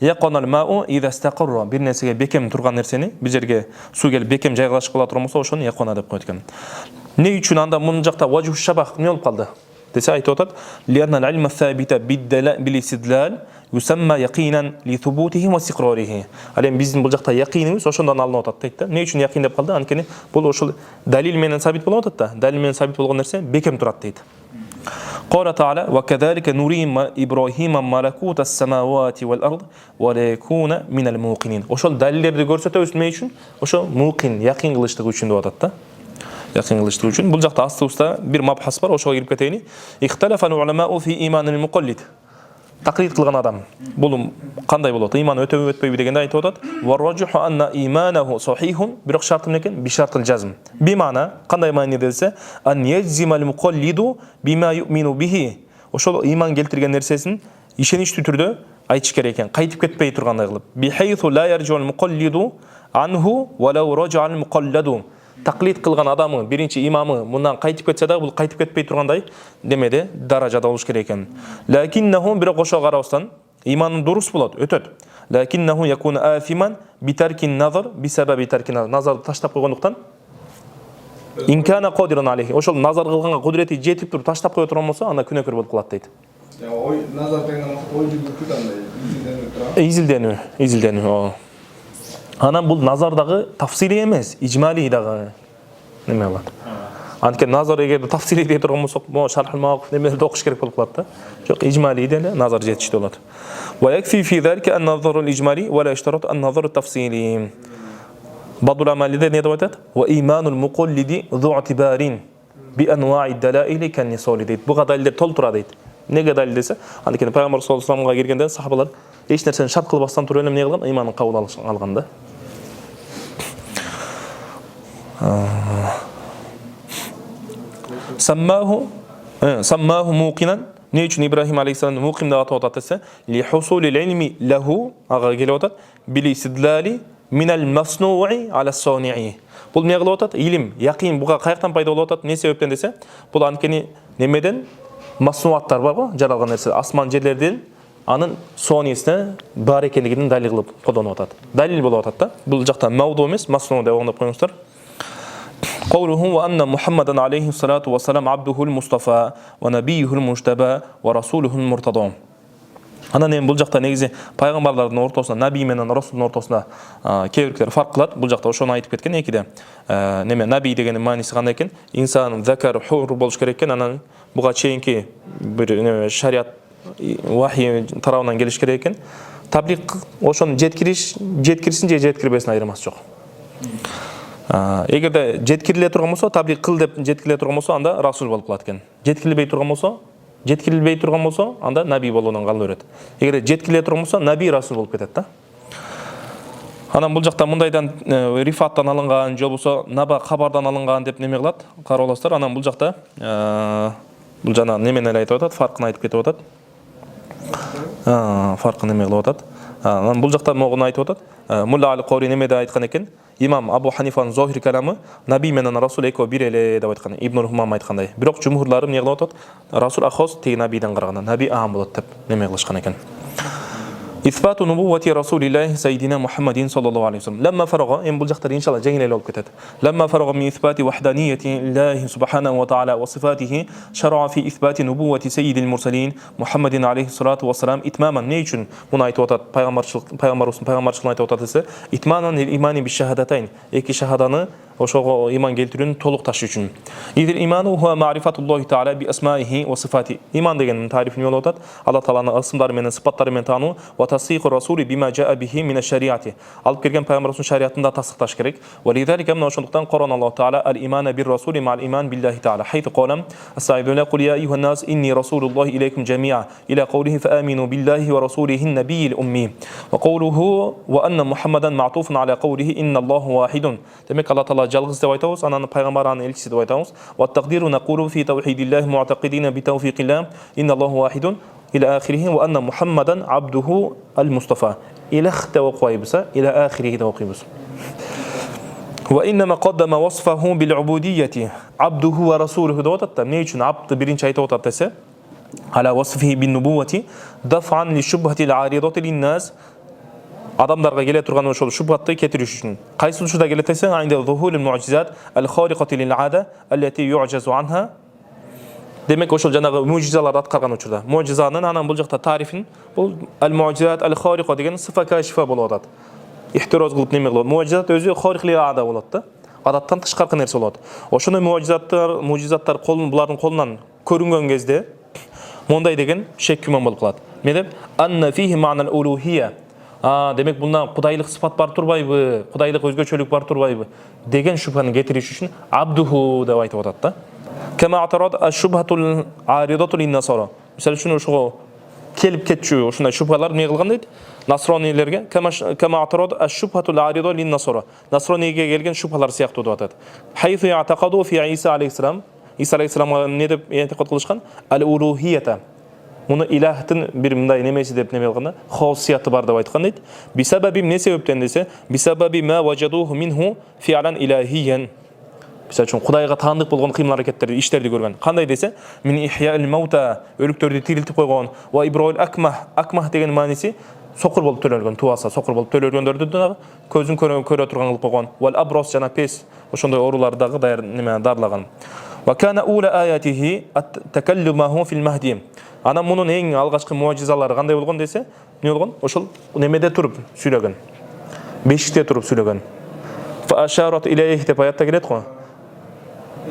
يقنا الماء اذا استقر bir нәрсеге бекем тұрған нәрсені бір жерге су келіп бекем жайғашып қала тұрмаса ошоны يقنا деп қойды екен. Не үчүн анда мына жақта важу шабах не болып қалды десе айтып отыр. لأن العلم الثابت بالاستدلال يسمى يقينا لثبوته واستقراره. Алем биздин бул жакта якинибиз ошондон алынып атат дейт да. Эмне үчүн якин деп калды? Анткени бул ошол далил менен сабит болуп атат да. Далил менен сабит болгон нерсе бекем турат дейт. قال تعالى وكذلك نري إبراهيم ملكوت السماوات والأرض وليكون من الموقنين. ошол далилдерди көрсөтөбүз эмне үчүн? Ошо муқин, якин кылыштыгы үчүн деп атат да. Якин кылыштыгы үчүн. Бул жакта астыбызда бир мабхас бар, ошого кирип кетейин. اختلف العلماء في إيمان المقلد. Тақлид қылған адам бұл қандай болады? Иман өтөбү өтпөйбү дегенде айтып атат. Варражуху анна иманаху сахихун, бирок шарты некен? Бишартыл жазм. Бимана қандай мағына десе, ан яджимал муқаллиду бима юмину бихи. Ошол иман келтирген нерсесин ишеничтүү түрдө айтыш керек экен, кайтып кетпей тургандай кылып. Бихайсу ла яржул муқаллиду анху валау раджал муқалладу. Тақлид қылған адамы, биринчи имамы мындан қайтып кетсе да, бұл қайтып кетпей тұрғандай демеде даражада болуш керек екен. Лакиннаху бирок ошо карабастан иманы дурус болот, өтөт. Лакиннаху якуну афиман битаркин назар бисабаби таркин назарды таштап койгондуктан инкана кодиран алейхи. Ошол назар кылганга кудурети жетип туруп таштап кое турган болсо, анда күнөөкөр болуп калат дейт. Ой, назар деген ой жүгүрүп кандай изилденүү. Анан бул назардагы тафсили эмес, ижмали дагы неме болот. Анткени назар эгерде тафсили дей турган болсок, могу шархул мауқиф немелерди окуш керек болуп калат да. Жок, ижмали деле назар жетиштүү болот. Ва якфи фи залика ан-назар ал-ижмали ва ла яштарат ан-назар at-tafsili. Бадул амалиде не деп айтат? Ва иманул муқаллиди зу атибарин би анва'i далаили кан-нисали дейт. Буга далилдер толтура дейт. Неге далил десе? Анткени пайгамбар саллаллаху алейхи ва салламга келгенде сахабалар эч нерсени шарт кылбастан туруп эле эмне кылган? Иманын кабыл алган да. Саммаху муқинан. Не үчүн Ибрахим алейхиссалам муқим деп атап атат десе, ли хусулил илми лаху ага келип атат, били истидлали минал маснуи ала сании. Бул эмне кылып атат? Илим, якин буга каяктан пайда болуп атат? Не себептен десе, бул анткени немеден маснуаттар бар го, жаралган нерсе, асман жерлерден анын сонисине бар экендигин далил кылып колдонуп атат. Далил болуп атат да. Бул жакта мавду эмес, маснуу деп оңдоп коюңуздар. قوله وأن محمدا عليه الصلاة والسلام عبده المصطفى ونبيه المجتبى ورسوله المرتضى. Ана нем бул жакта негизи пайгамбарлардын ортосунда, наби менен расулдун ортосунда кээбиркилер фарк кылат. Бул жакта ошону айтып кеткен экиде. Неме наби дегенин мааниси кандай экен? Инсан закар хур болуш керек экен. Анан буга чейинки бир шариат вахий тарабынан келиш керек экен. Таблик ошону жеткиришин же жеткирбесин айырмасы жок. Эгерде жеткириле турган болсо, таблик кыл деп жеткириле турган болсо, анда расул болуп калат экен. Жеткирилбей турган болсо, анда наби болуудан калып берет. Эгерде жеткириле турган болсо, наби расул болуп кетет да. Анан бул жакта мындайдан рифаттан алынган, же болбосо наба кабардан алынган деп неме кылат, карооласыздар. Анан бул жакта бул жана немени айтып атат, фаркын айтып кетип атат. Фаркын неме кылып атат. Анан бул жакта могуну айтып атат. Мулла ал-Каури немеде айткан экен? Имам Абу Ханифанын зохир каламы наби менен расул экөө бир эле деп айткан. Ибн Хумам айткандай. Бирок жумхурлары эмне кылып атат? Расул ахос теги набиден караганда наби аам болот деп неме кылышкан экен. إثبات نبوة رسول الله سيدنا محمد صلى الله عليه وسلم لما فرغ إن بلجختر إن شاء الله جينا لو كتت لما فرغ من إثبات وحدانية الله سبحانه وتعالى وصفاته شرع في إثبات نبوة سيد المرسلين محمد عليه الصلاة والسلام إتماما نيشن من آيات وطات پیغمبر آيات وطات إتماما للإيمان بالشهادتين إيكي شهادانا وشو إيمان جلترون طلق تشيشن إذ الإيمان هو معرفة الله تعالى بأسمائه وصفاته إيمان دين تعرف نيولوتات الله تعالى أسمدار من صفاتار من تانو وتصديق الرسول بما جاء به من الشريعة ألب كرجم پیغمبر شريعة دا تصدق تشكرك ولذلك من وشنقتان قرن الله تعالى الإيمان بالرسول مع الإيمان بالله تعالى حيث قال السائلون قل يا أيها الناس إني رسول الله إليكم جميعا إلى قوله فآمنوا بالله ورسوله النبي الأمي وقوله وأن محمدا معطوف على قوله إن الله واحد تمك الله تعالى жалгыз деп айтабыз, анан пайгамбар анын элчиси деп айтабыз. Ва тaqdiru naqulu fi tawhidillah mu'taqidina bi tawfiqillah inna Allahu wahidun ila akhirih wa anna Muhammadan abduhu al-Mustafa. Ila khta waqaybusa ila akhirih tawqibus. وإنما قدم وصفه بالعبودية عبده ورسوله دوتات نيشن عبد برينش أيتوتات تسه على وصفه بالنبوة دفعا للشبهة العارضة للناس адамдарға келе тұрған ошол шубхатты кетириш үчүн. Кайсы учурда келет десең, айында зухул муъжизат ал-харикати лил-ада аллати ю'жазу анха. Демек ошол жанагы муъжизаларды аткарган учурда. Муъжизанын анан бул жакта тарифин бул ал-муъжизат ал-хариқа деген сифа кашифа болуп атат. Ихтироз кылып неме кылат. Муъжизат өзү харик лил-ада болот да. Адаттан тышкаркы нерсе болот. Ошону муъжизаттар булардын колунан көрүнгөн кезде мондай деген шек күмөн болуп калат. Эмне деп? Анна фихи ма'нал улухия. Демек бұнда құдайлық сыпат бар турбайбы, құдайлық өзгөчөлүк бар турбайбы деген шубханы кетириш үчүн абдуху деп айтып атат да. Кама атарат аш-шубхатул аридату лин-насара. Мисалы үчүн ошого келип кетчү ушундай шубхалар эмне кылган дейт? Насронилерге кама атарат аш-шубхатул аридату лин-насара. Насрониге келген шубхалар сыяктуу деп атат. Хайфу я'тaqadu fi Иса алейхиссалам. Иса алейхиссаламга эмне деп эътикад кылышкан? Ал-улухията. Муну илахтын бир мындай немеси деп неме кылганда, хосияты бар деп айткан дейт. Бисабаби эмне себептен десе, бисабаби ма важадуху минху фи'алан илахиян. Мисалы үчүн Кудайга таандык болгон кыймыл аракеттерди, иштерди көргөн. Кандай десе, мин ихя'ил маута, өлүктөрдү тирилтип койгон, ва иброил акмах деген мааниси сокур болуп төлөлгөн, туаса сокур болуп төлөлгөндөрдү дагы көзүн көрө турган кылып койгон. Вал аброс жана пес, ошондой ооруларды дагы неме дарлаган. Ва кана ула аятихи ат-такаллумаху фил махди. Анан мунун эң алгачкы муъжизалары кандай болгон десе, эмне болгон? Ошол немеде туруп сүйлөгөн. Бешикте туруп сүйлөгөн. Фа ашарат илейхи деп аятта келет го.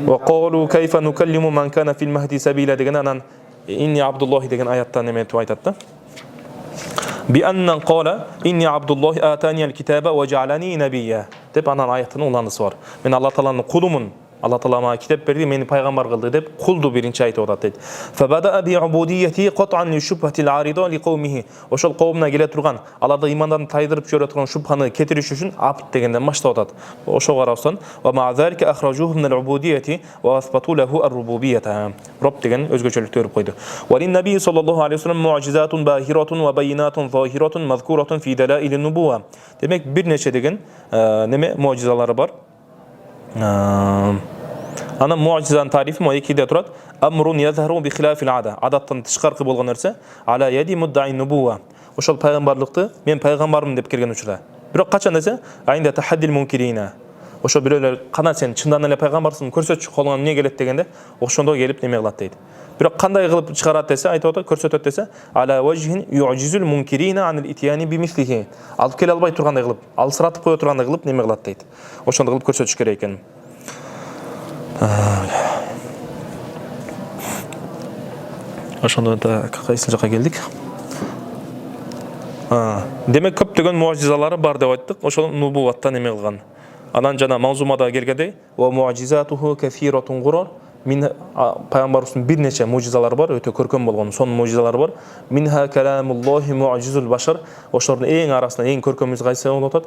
Ва қалу кайфа нукаллиму ман кана фил махди сабила деген анан инни абдуллахи деген аятта неметип айтат да. Би аннан қала инни абдуллахи атани ал-китаба ва жа'алани набiyya деп анан аяттын уландысы бар. Мен Алла Тааланын кулумун. Алла Таала мага китеп берди, мени пайгамбар кылды деп кулду биринчи айтып атат дейт. Фабада би убудиyyati qat'an li shubhati al-arida li qawmihi. Ошол кавмына келе турган, аларды имандан тайдырып жибере турган шубханы кетириш үчүн абд дегенден баштап атат. Ошого карабастан ва ма залика ахрajуhu min al-ubudiyyati wa athbatu lahu ar-rububiyyata. Роб деген өзгөчөлүктү өрүп койду. Ва лин наби саллаллаху алейхи ва салlam mu'jizatun bahiratun wa bayinatun zahiratun mazkuratun fi dalail an-nubuwwa. Демек бир нече деген неме муъжизалары бар. Ана муъжизанын тарифи мо экиде турат. Амрун язхару би хилафил ада. Адаттан тышкаркы болгон нерсе. Ала яди муддаи нубува. Ошол пайгамбарлыкты мен пайгамбармын деп келген учурда. Бирок качан десе, айында тахаддил мункирина. Ошол бирөөлөр кана сен чындан эле пайгамбарсың, көрсөтчү колуңан эмне келет дегенде, ошондо келип неме кылат дейт. Бирок кандай кылып чыгарат десе, айтып атат, көрсөтөт десе, ала вajhin yu'jizul munkirina anil ityani bimithlihi. Алып келе албай тургандай кылып, алсыратып кое тургандай кылып неме кылат дейт. Ошондо кылып көрсөтүш керек экен. Ошондо да кайсы жака келдик? Демек көптөгөн муъжизалары бар деп айттык. Ошол нубуваттан неме кылган. Анан жана мавзумада келгендей, ва муъжизатуху кафиратун гурар. Мин пайгамбарыбыздын бир нече муъжизалары бар, өтө көркөм болгон сонун муъжизалары бар. Минха каламуллахи муъжизул башар. Ошолордун эң арасында эң көркөмү кайсы болуп атат?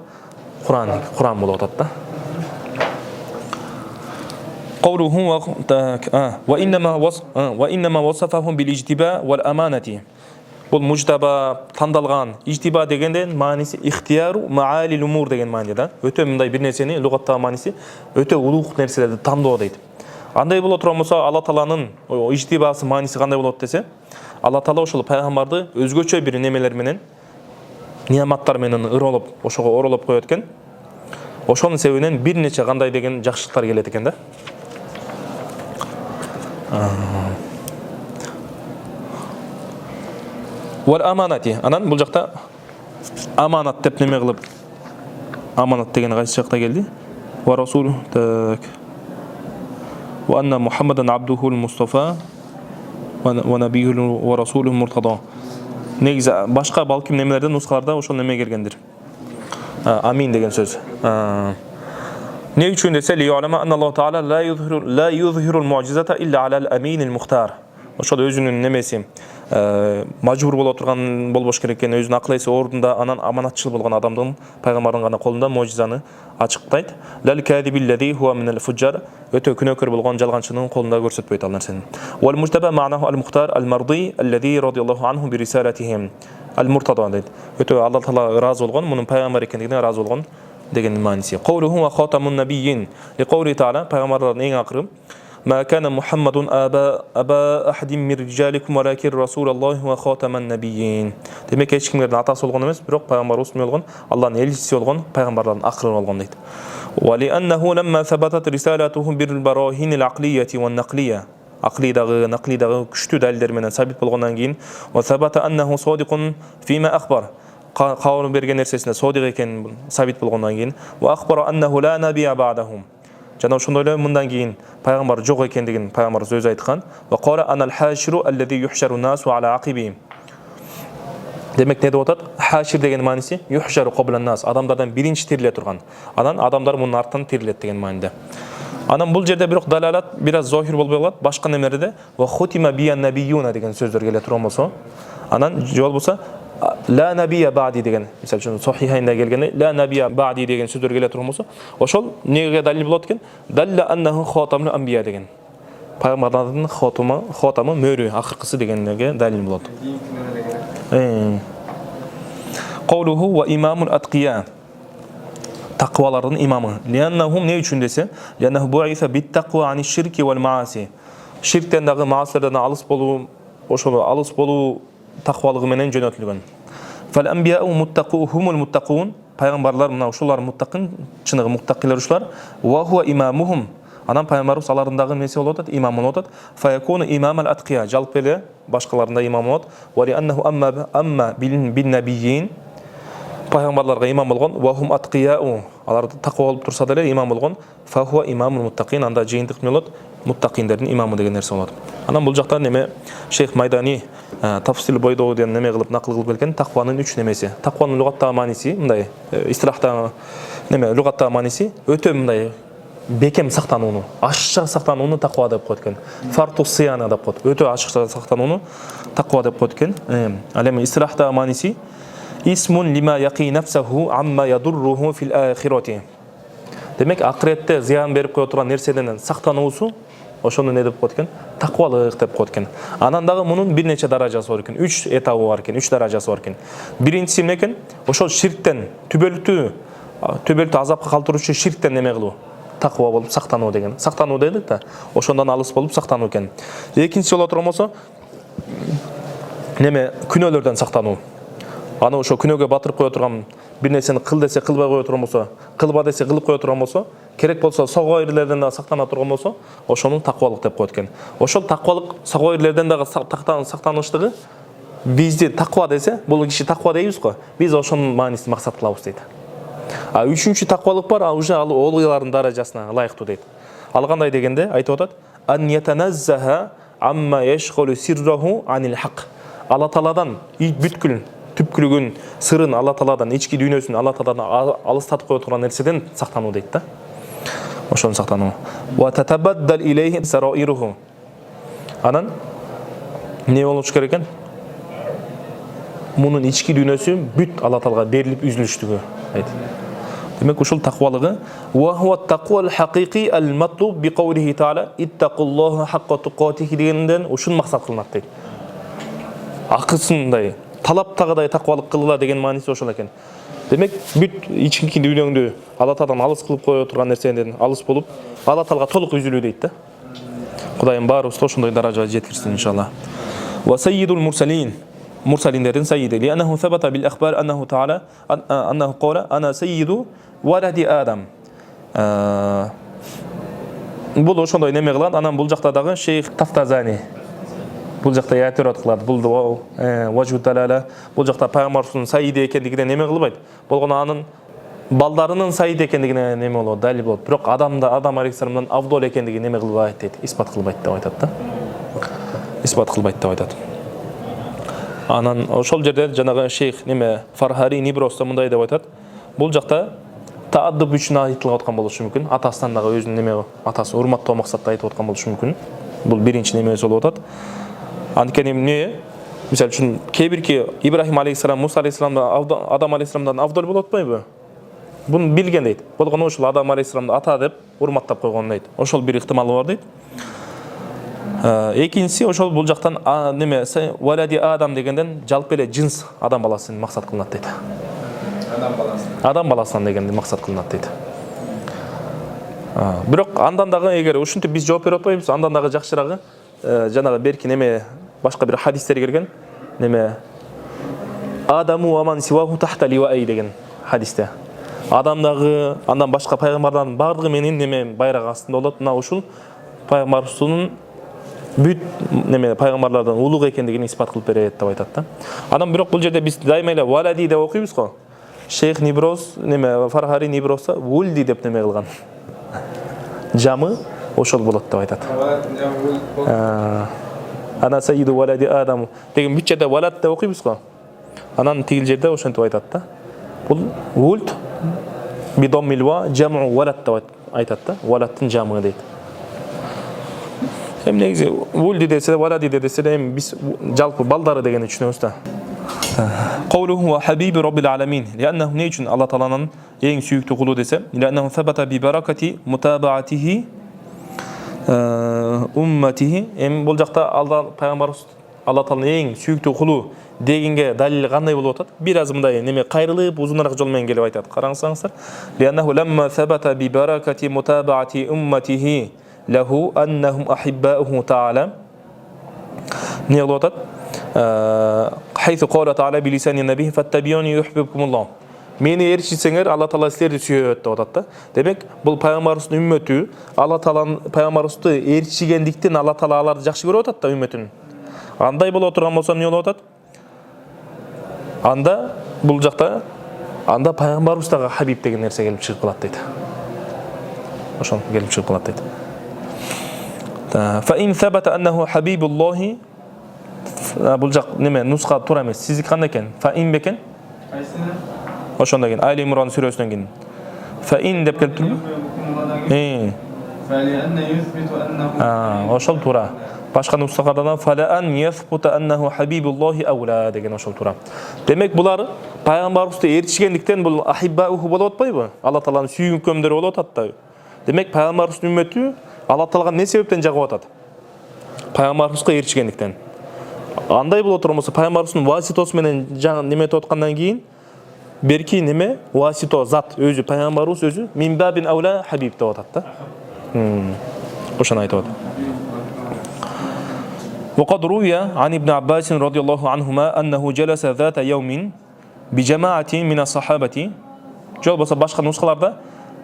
Куран болуп атат да. قوله وإنما وصفهم بالاجتباء والأمانة. Бул мужтаба тандалган, ижтиба дегенден мааниси ихтияру маалил умур деген маани да. Өтө мындай бир нерсени лугаттагы мааниси өтө улуг нерселерди тандоо дейт. Андай боло турган болсо Алла Тааланын ижтибасы мааниси кандай болот десе, Алла Таала ошол пайгамбарды өзгөчө бир немелер менен, нияматтар менен ыролуп, ошого оролуп коёт экен. Ошонун себебинен бир нече кандай деген жакшылыктар келет экен да. Вал аманати. Анан бул жакта аманат деп неме кылып, аманат деген кайсы жакта келди? Ва расул так. Ва анна Мухаммадан абдуху ал-Мустафа ва набиюху ва расулуху муртада. Негизи башка балким немелерде нускаларда ошол неме келгендир. Амин деген сөз. Не үчүн десе, ли улама анна Аллах Таала ла юзхиру al-mu'jizata illa ala al-amin al-mukhtar. ошол өзүнүн немеси мажбур боло турган болбош керек экен, өзүнүн акыл эси ордунда, анан аманатчыл болгон адамдын, пайгамбардын гана колунда мojizаны ачыктайт. Лал кадибиллади хуа минал фуджар, өтө күнөөкөр болгон жалганчынын колунда көрсөтпөйт ал нерсени. Вал мужтаба ма'наху ал-мухтар al-mardi alladhi radiyallahu anhu bi risalatihim al-murtada дейт. Өтө Алла Таала ыраазы болгон, мунун пайгамбар экендигине ыраазы болгон деген мааниси. Qawluhu wa khatamun nabiyyin li qawli ta'ala, пайгамбарлардын эң акыры ما كان محمد أبا أحد من رجالكم ولكن رسول الله وخاتم النبيين. Демек эч кимдин атасы болгон эмес, бирок пайгамбарыбыз болгон, Алланын элчиси болгон, пайгамбарлардын акыры болгон дейт. ولأنه لما ثبتت رسالته بالبراهين العقلية والنقلية, аклидагы, наклидагы күчтүү далилдер менен сабит болгондон кийин, وثبت أنه صادق فيما أخبر, кабыл берген нерсесинде содик экенин сабит болгондон кийин, وأخبر أنه لا نبي بعدهم, жана ошондой эле мындан кийин пайгамбар жок экендигин пайгамбарыбыз өзү айткан. Ва qala ana al-hashiru alladhi yuhsharu an-nasu ala aqibihim. Демек не деп атат? Хашир деген мааниси yuhsharu qabla an-nas, адамдардан биринчи тириле турган. Анан адамдар мунун артынан тирилет деген мааниде. Анан бул жерде бирок далалат бир аз зохир болбой калат. Башка немерде ва khutiма biyan nabiyuna деген сөздөр келе турган болсо, анан же болбосо لا نبي بعدي деген, мисалы үчүн сахихайнда келгенде لا نبي بعدي деген сөздөр келе турган болсо, ошол неге далил болот экен? Далла аннаху хатамул анбия деген. Пайгамбарлардын хатамы мөрү, акыркысы дегенге далил болот. Qawluhu wa imamul atqiya, тақвалардын имамы. Лианнахум не үчүн десе, лианнаху буиса бит-тақва ани-ширки вал-мааси. Ширктен дагы маасилерден алыс болуу, ошол алыс болуу тақвалыгы менен жөнөтүлгөн. Фал-анбияу муттақухумул муттақун, пайгамбарлар мына ушулар муттақин, чыныгы муттақилер ушулар. Ва хуа имамухум, анан пайгамбарыбыз аларындагы эмеси болот атат, имам болот атат. Фаякуну имамал атқия, жалпы эле башкаларында имам болот. Ва лианнаху амма бин-набийин, пайгамбарларга имам болгон, ва хум атқияу, алар тақва болуп турса деле имам болгон. Фа хуа имамул муттақин, анда жыйынтык эмне болот? Муттақиндердин имамы деген нерсе болот. Анан бул жакта неме Шейх Майдани тафсил бойдоо деген неме кылып накыл кылып келген, тақванын 3 немеси. Тақванын лугаттагы мааниси мындай, истилахта неме лугаттагы мааниси өтө мындай бекем сактанууну, ашыкча сактанууну тақва деп коет экен. Фарту сыяна деп коет. Өтө ашыкча сактанууну тақва деп коет экен. Ал эми истилахтагы мааниси исмун лима яқи нафсаху амма ядурруху фил ахирати. Демек акыретте зыян берип кое турган нерседен сактануусу, ошону не деп коет экен? Тақвалык деп коет экен. Анан дагы мунун бир нече даражасы бар экен. 3 этабы бар экен, 3 даражасы бар экен. Биринчиси эмне экен? Ошол ширктен түбөлүктүү азапка калтыруучу ширктен неме кылуу, тақва болуп сактануу деген. Сактануу дедик да, ошондон алыс болуп сактануу экен. Экинчиси боло турган болсо, неме күнөөлөрдөн сактануу. Аны ошо күнөөгө батырып кое турган бир нерсени кыл десе кылбай кое турган болсо, кылба десе кылып кое турган болсо, керек болсо согойлерден да сактана турган болсо, ошонун тақвалык деп коет экен. Ошол тақвалык согойлерден дагы сактаныштыгы бизди тақва десе, бул киши тақва дейбиз го. Биз ошонун маанисин максат кылабыз дейт. А үчүнчү тақвалык бар, уже ал олуйлардын даражасына ылайыктуу дейт. Ал кандай дегенде айтып атат: "Ан ятаназзаха амма яшгулу сирраху анил хак." Алла Тааладан бүткүл түпкүлүгүн, сырын Алла Тааладан, ички дүйнөсүн Алла Тааладан алыстатып кое турган нерседен сактануу дейт да. Ошону сактануу. Ва татабаддал илейхи сараируху. Анан эмне болуш керек экен? Мунун ички дүйнөсү бүт Алла Таалага берилип үзүлүштүгү дейт. Демек ушул тақвалыгы ва хуа тақвал хақиқи ал-матлуб би қаулихи таала иттақуллаха хаққа туқатихи дегенден ушун максат кылынат дейт. Акысындай талаптагыдай тақвалык кылыла деген мааниси ошол экен. Демек бүт ички дүйнөңдү Алла Тааладан алыс кылып кое турган нерседен алыс болуп, Алла Таалага толук үзүлүү дейт да. Кудайым баарыбызды ошондой даражага жеткирсин иншалла. Ва саййидул мурсалин, мурсалиндердин саййиди. Лианнаху сабата бил ахбар аннаху таала аннаху қала ана саййиду валади адам. Бул ошондой неме кылат. Анан бул жакта дагы Шейх Тафтазани бул жакта яатират кылат. Бул важу талала бул жакта пайгамбарыбыздын саййиди экендигине неме кылбайт. Болгону анын балдарынын саййиди экендигине неме болот, далил болот. Бирок Адам алейхиссаламдан авдол экендигин неме кылбайт дейт, испат кылбайт деп айтат да. Испат кылбайт деп айтат. Анан ошол жерде жанагы Шейх неме Фархари Нибросто мындай деп айтат. Бул жакта тааддуб үчүн айтылып аткан болушу мүмкүн. Атасынан дагы өзүнүн неме атасы урматтоо максатта айтып аткан болушу мүмкүн. Бул биринчи немеси болуп атат. Анткени эмне? Мисалы үчүн кебирки Ибрахим алейхиссалам, Муса алейхиссаламдан, Адам алейхиссаламдан авдал болот атпайбы? Буну билген дейт. Болгону ошол Адам алейхиссаламды ата деп урматтап койгон дейт. Ошол бир ыктымалы бар дейт. Экинчиси ошол бул жактан неме валади Адам дегенден жалпы эле жинс адам баласын максат кылынат дейт. Адам баласынан дегенди максат кылынат дейт. Бирок андан дагы эгер ушинтип биз жооп берип атпайбыз, андан дагы жакшырагы жанагы берки неме башка бир хадистер келген неме Адаму аман сиваху тахта ливаи деген хадисте. Адамдагы андан башка пайгамбарлардын бардыгы менин неме байрак астында болот. Мына ушул пайгамбарыбыздын бүт неме пайгамбарлардан улуг экендигин испат кылып берет деп айтат да. Анан бирок бул жерде биз дайыма эле валади деп окуйбуз го. Шейх Ниброз неме Фархари Ниброзда вулди деп неме кылган. Жамы ошол болот деп айтат. Ана сайиду валади Адам деген бүт жерде валад деп окуйбуз го. Анан тигил жерде ошентип айтат да. Бул вулд бидоммилва жаму валад деп айтат да. Валадтын жамы дейт. Эми негизи вулди десе валади десе эми биз жалпы балдары дегенди түшүнөбүз да. Qawluhu wa habibi rabbil alamin. Li'annahu ne üçün Allah Taala'nın en süyüklü kulu dese, li'annahu sabata bi barakati mutaba'atihi ummatihi. Em bol jakta Allah Peygamberimiz Allah Taala'nın en süyüklü kulu degenge dalil kандай болуп атат? Biraz мындай неме кайрылып, узунараак жол менен келип айтат. Караңыздар. Li'annahu lamma sabata bi barakati mutaba'ati ummatihi lahu annahum ahibba'uhu ta'ala. Ne болуп атат? حيث قال تعالى بلسان النبي فاتبعوني يحببكم الله. Meni erişsеңер Allah Taala силерди сүйөт деп атат да. Демек, бул пайгамбарыбыздын үммөтү Allah Taala'нын пайгамбарыбызды эрişигендиктен Allah Taala аларды жакшы көрүп атат да үммөтүн. Андай боло турган болсо эмне болуп атат? Анда бул жакта анда пайгамбарыбыз дагы хабиб деген нерсе келип чыгып калат дейт. Ошол келип чыгып калат дейт. Fa in thabata annahu habibullah бул жак неме нуска туура эмес. Сиздики кандай экен? Фаин бекен? Кайсыны? Ошондон кийин Али Имран сүрөсүнөн кийин. Фаин деп келип турбу? فلأن يثبت أنه ошол туура. Башка нускаларда фалаан яфбута аннаху хабибуллахи аула деген ошол туура. Демек булар пайгамбарыбызды эрчигендиктен бул ахиббауху болуп атпайбы? Алла Тааланын сүйгөнкөмдөрү болуп атат да. Демек пайгамбарыбыздын үммөтү Алла Таалага эмне себептен жагып атат? Пайгамбарыбызга эрчигендиктен. Андай боло турмаса пайгамбарыбыздын васитасы менен неме этип аткандан кийин берки неме васито зат өзү пайгамбарыбыз өзү минбабин аула хабиб деп атат да. Ошону айтып атат. وقد روي عن ابن عباس رضي الله عنهما أنه جلس ذات يوم بجماعة من الصحابة. جول بس باشا نسخة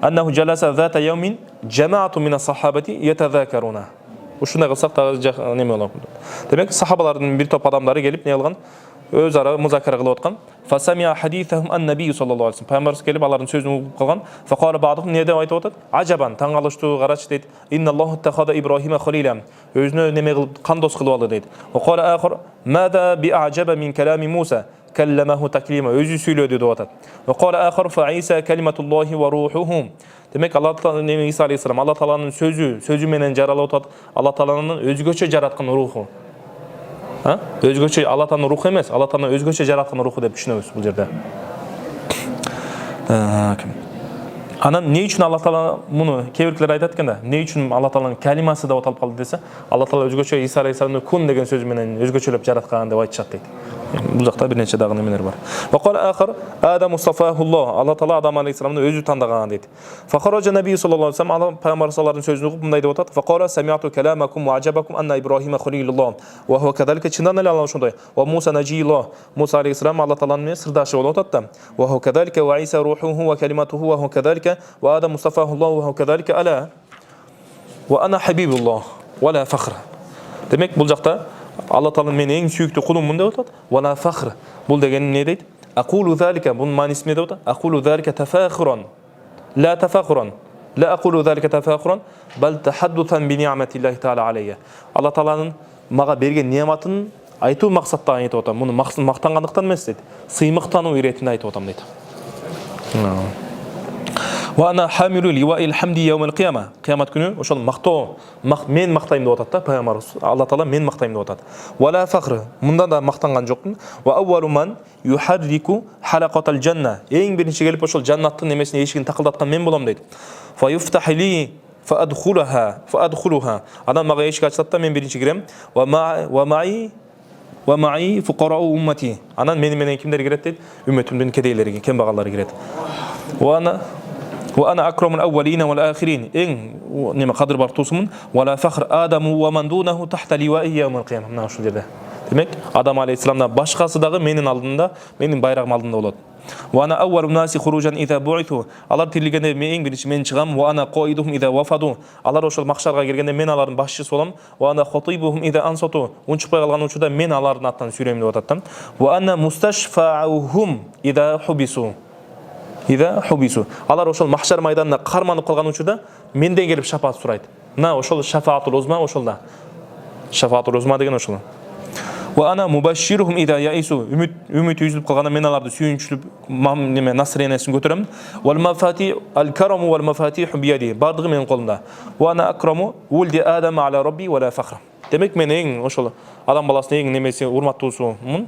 أنه جلس ذات يوم جماعة من الصحابة يتذاكرون. Ушундай кылсак дагы неме болот. Демек, сахабалардын бир топ адамдары келип не кылган? Өз ара музакара кылып аткан. Фасамия хадисахум ан-наби саллаллаху алейхи вассалам. Пайгамбарыбыз келип алардын сөзүн угуп калган. Факала баадухум не деп айтып атат? Ажабан, таң калыштуу, карачы дейт. Инналлаху тахада Ибрахима халила. Өзүнө неме кылып, кандос кылып алды дейт. Ва кала ахар, мада би а'жаба мин калами Муса. Калламаху таклима. Өзү сүйлөдү деп атат. Ва кала ахар фа Иса калиматуллахи ва рухуху. Демек, Алла Таала Иса алейхиссалам Алла Тааланын сөзү менен жаралып атат. Алла Тааланын өзгөчө жараткан руху. Өзгөчө Алла Тааланын руху эмес, Алла Тааланын өзгөчө жараткан руху деп түшүнөбүз бул жерде. Анан эмне үчүн Алла Таала муну кебиркилер айтат экен да? Эмне үчүн Алла Тааланын калимасы деп аталып калды десе, Алла Таала өзгөчө Иса алейхиссаламды кун деген сөзү менен өзгөчөлөп жараткан деп айтышат дейт. Бул жакта бир нече дагы немелер бар. Ва кала ахар Адам мустафахуллах. Алла Таала Адам алейхиссаламды өзү тандаган дейт. Фа хаража наби саллаллаху алейхи вассалам Алла пайгамбарлардын сөзүн угуп мындай деп атат. Фа кала сами'ту каламакум ва ажабакум анна Ибрахима халилуллах ва хува кадалика чындан эле Алла ошондой. Ва Муса нажиллах. Муса алейхиссалам Алла Тааланын менен сырдашы болуп атат да. Ва хува кадалика ва Иса рухуху ва калиматуху ва хува кадалика ва Адам мустафахуллах ва хува кадалика ала ва ана хабибуллах ва ла фахр. Демек, бул жакта Алла Тааланын мен эң сүйүктүү кулуммун деп атат. Вала фахр. Бул деген эмне дейт? Aqulu zalika. Бунун мааниси эмне деп атат? Aqulu zalika tafakhuran. La tafakhuran. La aqulu zalika tafakhuran, bal tahadduthan bi ni'matillahi ta'ala alayya. Алла Тааланын мага берген неаматын айтуу максатта айтып атам. Муну мактангандыктан эмес дейт. Сыймыктануу иретинде айтып атам дейт. Ва ана хамилу ливаил хамди яумал қияма. Қиямат күні ошол мактоо, мен мактайм деп атат да пайгамбар. Алла таала мен мактайм деп атат. Вала фахр. Мында да мактанган жокмун. Ва аввалу ман юхаррику халaqatal janna. Эң биринчи келип ошол жаннаттын немесин эшигин такылдаткан мен болом дейт. Фа юфтахи ли фаадхулуха. Адам мага эшик ачат да мен биринчи кирем. Ва маи фуқарау уммати. Анан менен кимдер кирет дейт? Үммөтүмдүн кедейлери, кембагаллары кирет. Ва ана акрамул аввалина вал ахирин. Эң неме кадыр бар тусумун. Вала фахр адаму ва ман дунаху тахта ливаи яумал қияма. Мына ушул жерде. Демек, Адам алейхиссаламдан башкасы дагы менин алдында, менин байрагым алдында болот. Ва ана аввалун наси хуруджан иза бу'иту. Алар тирилгенде мен эң биринчи мен чыгам. Ва ана қоидухум иза вафаду. Алар ошол махшарга келгенде мен алардын башчысы болом. Ва ана хатибухум иза ансату. Унчукпай калган учурда мен алардын аттан сүйлөйм деп атат. Ва ана мусташфаухум иза хубису. Алар ошол махшар майданына карманып калган учурда менден келип шафаат сурайт. Мына ошол шафаатул узма ошолда. Шафаатул узма деген ошол. Ва ана мубашширухум иза яису. Үмүт үзүлүп калганда мен аларды сүйүнчүлүп неме насренесин көтөрөм. Вал мафати ал караму вал мафатиху бияди. Бардыгы менин колумда. Ва ана акраму вулди адам ала рабби вала фахр. Демек мен эң ошол адам баласынын эң немеси урматтуусумун.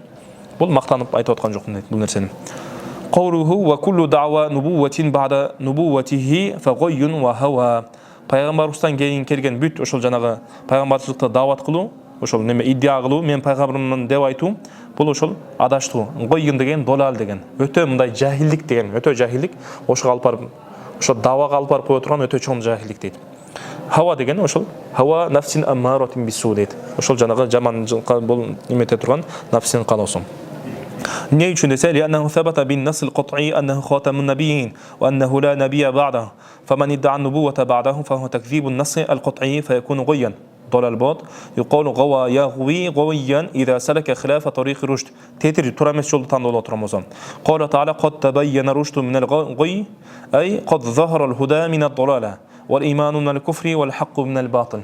Бул мактанып айтып аткан жокмун дейт бул нерсени. Qawluhu wa kullu da'wa nubuwatin ba'da nubuwatihi faghayun wa hawa. Пайгамбарыбыздан кейін келген бүт ошол жанагы пайгамбарчылыкта даават кылуу, ошол неме идdia кылуу, мен пайгамбармын деп айтуу, бул ошол адаштуу. Гойгун деген долал деген. Өтө мындай жахилдик деген, өтө жахилдик. Ошого алып барып, ошол даавага алып барып кое турган өтө чоң жахилдик дейт. Хава деген ошол хава нафсин аммаратин бису дейт. Ошол жанагы жаманчылыкка бул немете турган нафсин калоосу. Не үчүн десе, لأنه ثبت بالنص القطعي أنه خاتم النبيين وأنه لا نبي بعده فمن ادعى النبوة بعده فهو تكذيب النص القطعي فيكون غيا ضلال باط يقال غوى يغوي غويا إذا سلك خلاف طريق رشد تيتر ترمس جل تندول ترمزان. قال تعالى قد تبين رشد من الغي أي قد ظهر الهدى من الضلالة والإيمان من الكفر والحق من الباطل.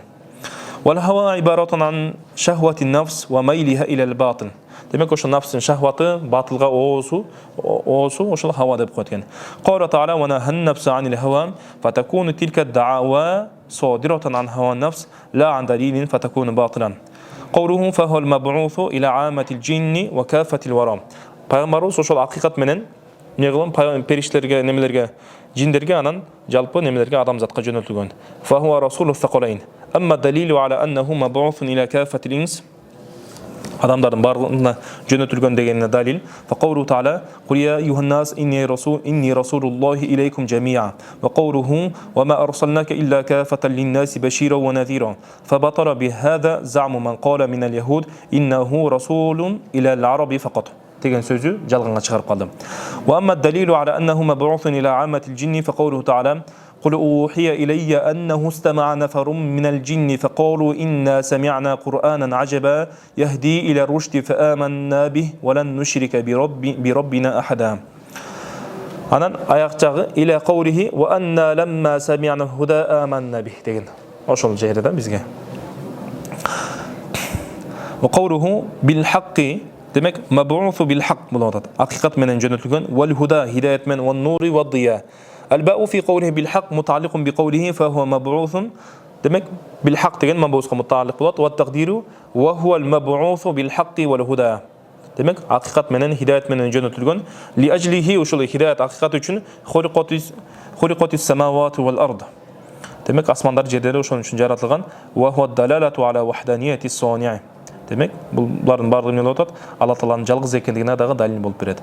والهوى عبارة عن شهوة النفس وميلها إلى الباطل. Demek ошол нафстын шахваты батылга оосу ошол хава деп коет экен. Qala ta'ala wa nahanna nafsa 'anil hawa fatakunu tilka ad-da'wa sadiratan 'an hawa an-nafs la 'an dalilin fatakunu batilan. Qawluhu fa huwa al-mab'uthu ila 'amati al-jinni wa kafati al-wara. Пайгамбарыбыз ошол акыйкат менен эмне кылган периштелерге, немелерге, жиндерге анан жалпы немелерге адамзатка жөнөлтүлгөн. Fa huwa rasulul thaqalayn. Amma dalilu 'ala annahu mab'uthun ila kafati al-ins адамдардын барлығына жөнөтүлгөн дегенине далил. Фақаулу таала кул я юханнас инни расулуллахи илейкум жамиа. Ва қаулуху ва ма арсалнака илля кафатан линнаси башира ва надира. Фабатара бихаза заму ман қала минал яхуд иннаху расулун ила ал-араби фақат. деген сөзү жалганга чыгарып калды. Ва амма далилу ала аннаху маб'уthun ila 'amati al-jinni faqawluhu ta'ala قل أوحي إلي أنه استمع نفر من الجن فقالوا إنا سمعنا قرآنا عجبا يهدي إلى الرشد فآمنا به ولن نشرك بربنا أحدا. أنا أيقظ إلى قوله وأنا لما سمعنا الهدى آمنا به деген. Ошол жерде бизге. وقوله بالحق демек маб'уth بالحق болот. Акыйкат менен жөнөтүлгөн вал худа хидаят мен ван нури вад дия. الباء في قوله بالحق متعلق بقوله فهو مبعوث دمك بالحق деген маб'усқа متعلق болот والتقدير وهو المبعوث بالحق والهدى демек акыйкат менен хидаят менен жөнөтүлгөн لأجله ушул хидаят акыйкат үчүн خلقت السماوات والأرض демек асмандар жерлер ошон үчүн жаратылган وهو الدلالة على وحدانية الصانع демек булардын баардыгы эмне болуп атат Алла Тааланын жалгыз экендигине дагы далил болуп берет.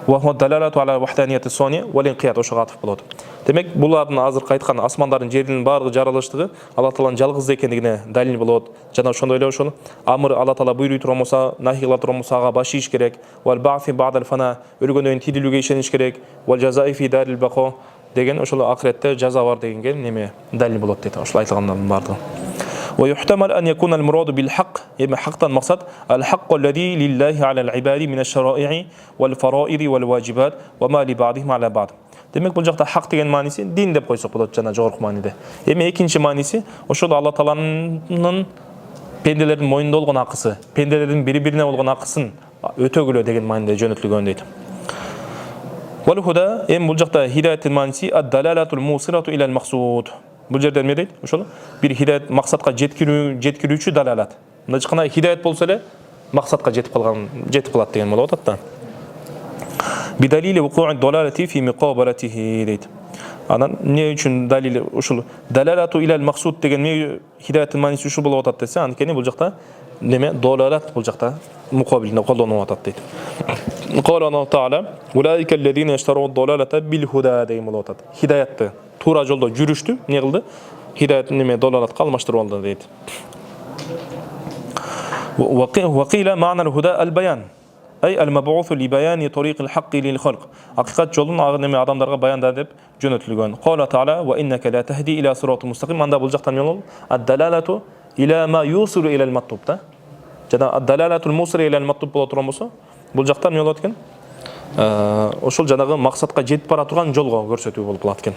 Ва хуа далалату ала вахданияти сони вал инқият ошого атып болот. Демек булардын азыркы айткан асмандардын жердин баардыгы жаралыштыгы Алла Тааланын жалгыз экендигине далил болот. Жана ошондой эле ошол амыр Алла Таала буйруй турган болсо, нахилар турган болсо ага баш ийиш керек. Вал ба'фи ба'дал фана өлгөндөн кийин тирилүүгө ишениш керек. Вал жазаи фи дарил бақо деген ошол акыретте жаза бар дегенге неме далил болот дейт. Ошол айтылгандардын баардыгы. ويحتمل أن يكون المراد بالحق يبقى حقا مقصد الحق الذي لله على العباد من الشرائع والفرائض والواجبات وما لبعضهم على بعض. Демек бул жакта хак деген мааниси дин деп койсок болот жана жогорку мааниде. Эми экинчи мааниси ошол Алла Тааланын пенделердин моюнда болгон акысы, пенделердин бири-бирине болгон акысын өтөгүлө деген мааниде жөнөтүлгөн дейт. Wal huda em bul jaqta hidayatul manisi ad-dalalatul musilatu ila al-maqsud. Бул жерде эме дейт? Ошол бир хидayat максатка жеткирүүчү далалат. Мында жакана хидayat болсо эле максатка жетип калат деген болот да. Бидалили вуқу'i далалати фи муқабалатихи дейт. Анан эмне үчүн далили ушул далалату ила al-maqsud деген эмне хидayat маниси ушул болуп атат десе, анткени бул жакта неме далалат бул жакта мукабилинде колдонуп атат дейт. Qala Allah Taala ulaika allazina yashtaru ad-dalalata bil huda деген болуп атат. Хидаятты тура жолдо жүрүштү, эмне кылды? Хидayat неме далалатка алмаштырып алды дейт. وقيل معنى الهدى البيان أي المبعوث لبيان طريق الحق للخلق حقيقة жолун неме адамдарга баянда деп жөнөтүлгөн. قال تعالى وإنك لا تهدي إلى صراط مستقيم. Анда бул жактан эмне الدلالة إلى ما يوصل إلى المطلوب да. Жана الدلالة الموصلة إلى المطلوب боло турган болсо, бул жактан эмне болот экен? Ошол жанагы максатка жетип бара турган жолго көрсөтүү болуп калат экен.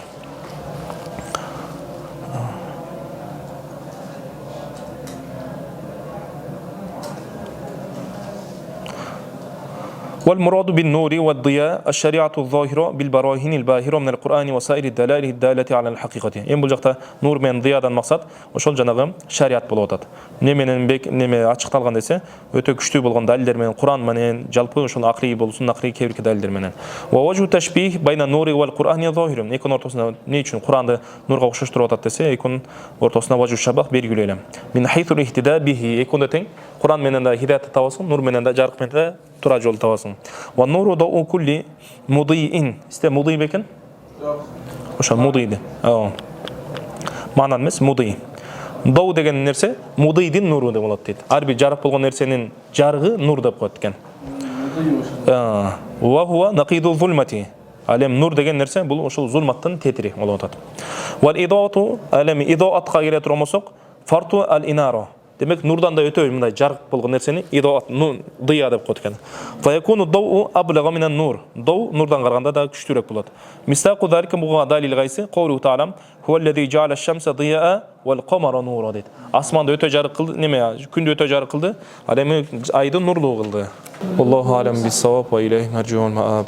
والمراد بالنور والضياء الشريعة الظاهرة بالبراهين الباهرة من القرآن وسائر الدلائل الدالة على الحقيقة. Эми бул жакта нур менен диядан максат ошол жанагы шариат болуп атат. Эмне менен неме ачыкталган десе, өтө күчтүү болгон далилдер менен, Кур'ан менен, жалпы ошол акрий болсун, акрий кебирки далилдер менен. Ва важу ташбих байна нури вал Кур'ани захирун. Эконун ортосунда эмне үчүн Кур'анды нурга окшоштуруп атат десе, эконун ортосунда важу шабах белгилүү эле. Мин хайсул ихтида бихи. Эконда тең Кур'ан менен да хидаятты табасың, нур менен да жарык менен да тура жол табасың. Ва нуру дау кулли мудиин. Сте муди бекен? Ошо мудиди. Маанан эмес муди. Дау деген нерсе мудидин нуру деп болот дейт. Ар бир жарык болгон нерсенин жарыгы нур деп коет экен. Ва хува нақиду зулмати. Алем нур деген нерсе бул ошол зулматтын тетири болуп атат. Вал идаату алем идаатка келе турмосок фарту ал инара. Демек нурдан да өтө мындай жарык болгон нерсени идаат дыя деп коет экен. Фа якуну дау аблага минан нур. Дау нурдан караганда да күчтүүрөөк болот. Мистaqu залика буга далил гайсы кавлу таалам хуаллази жа'ала аш-шамса дияа вал камара нура дейт. Асманды өтө жарык кылды, неме күндү өтө жарык кылды, ал эми айды нурлуу кылды. Аллаху алам бис-саваб ва илейхи маржиун мааб.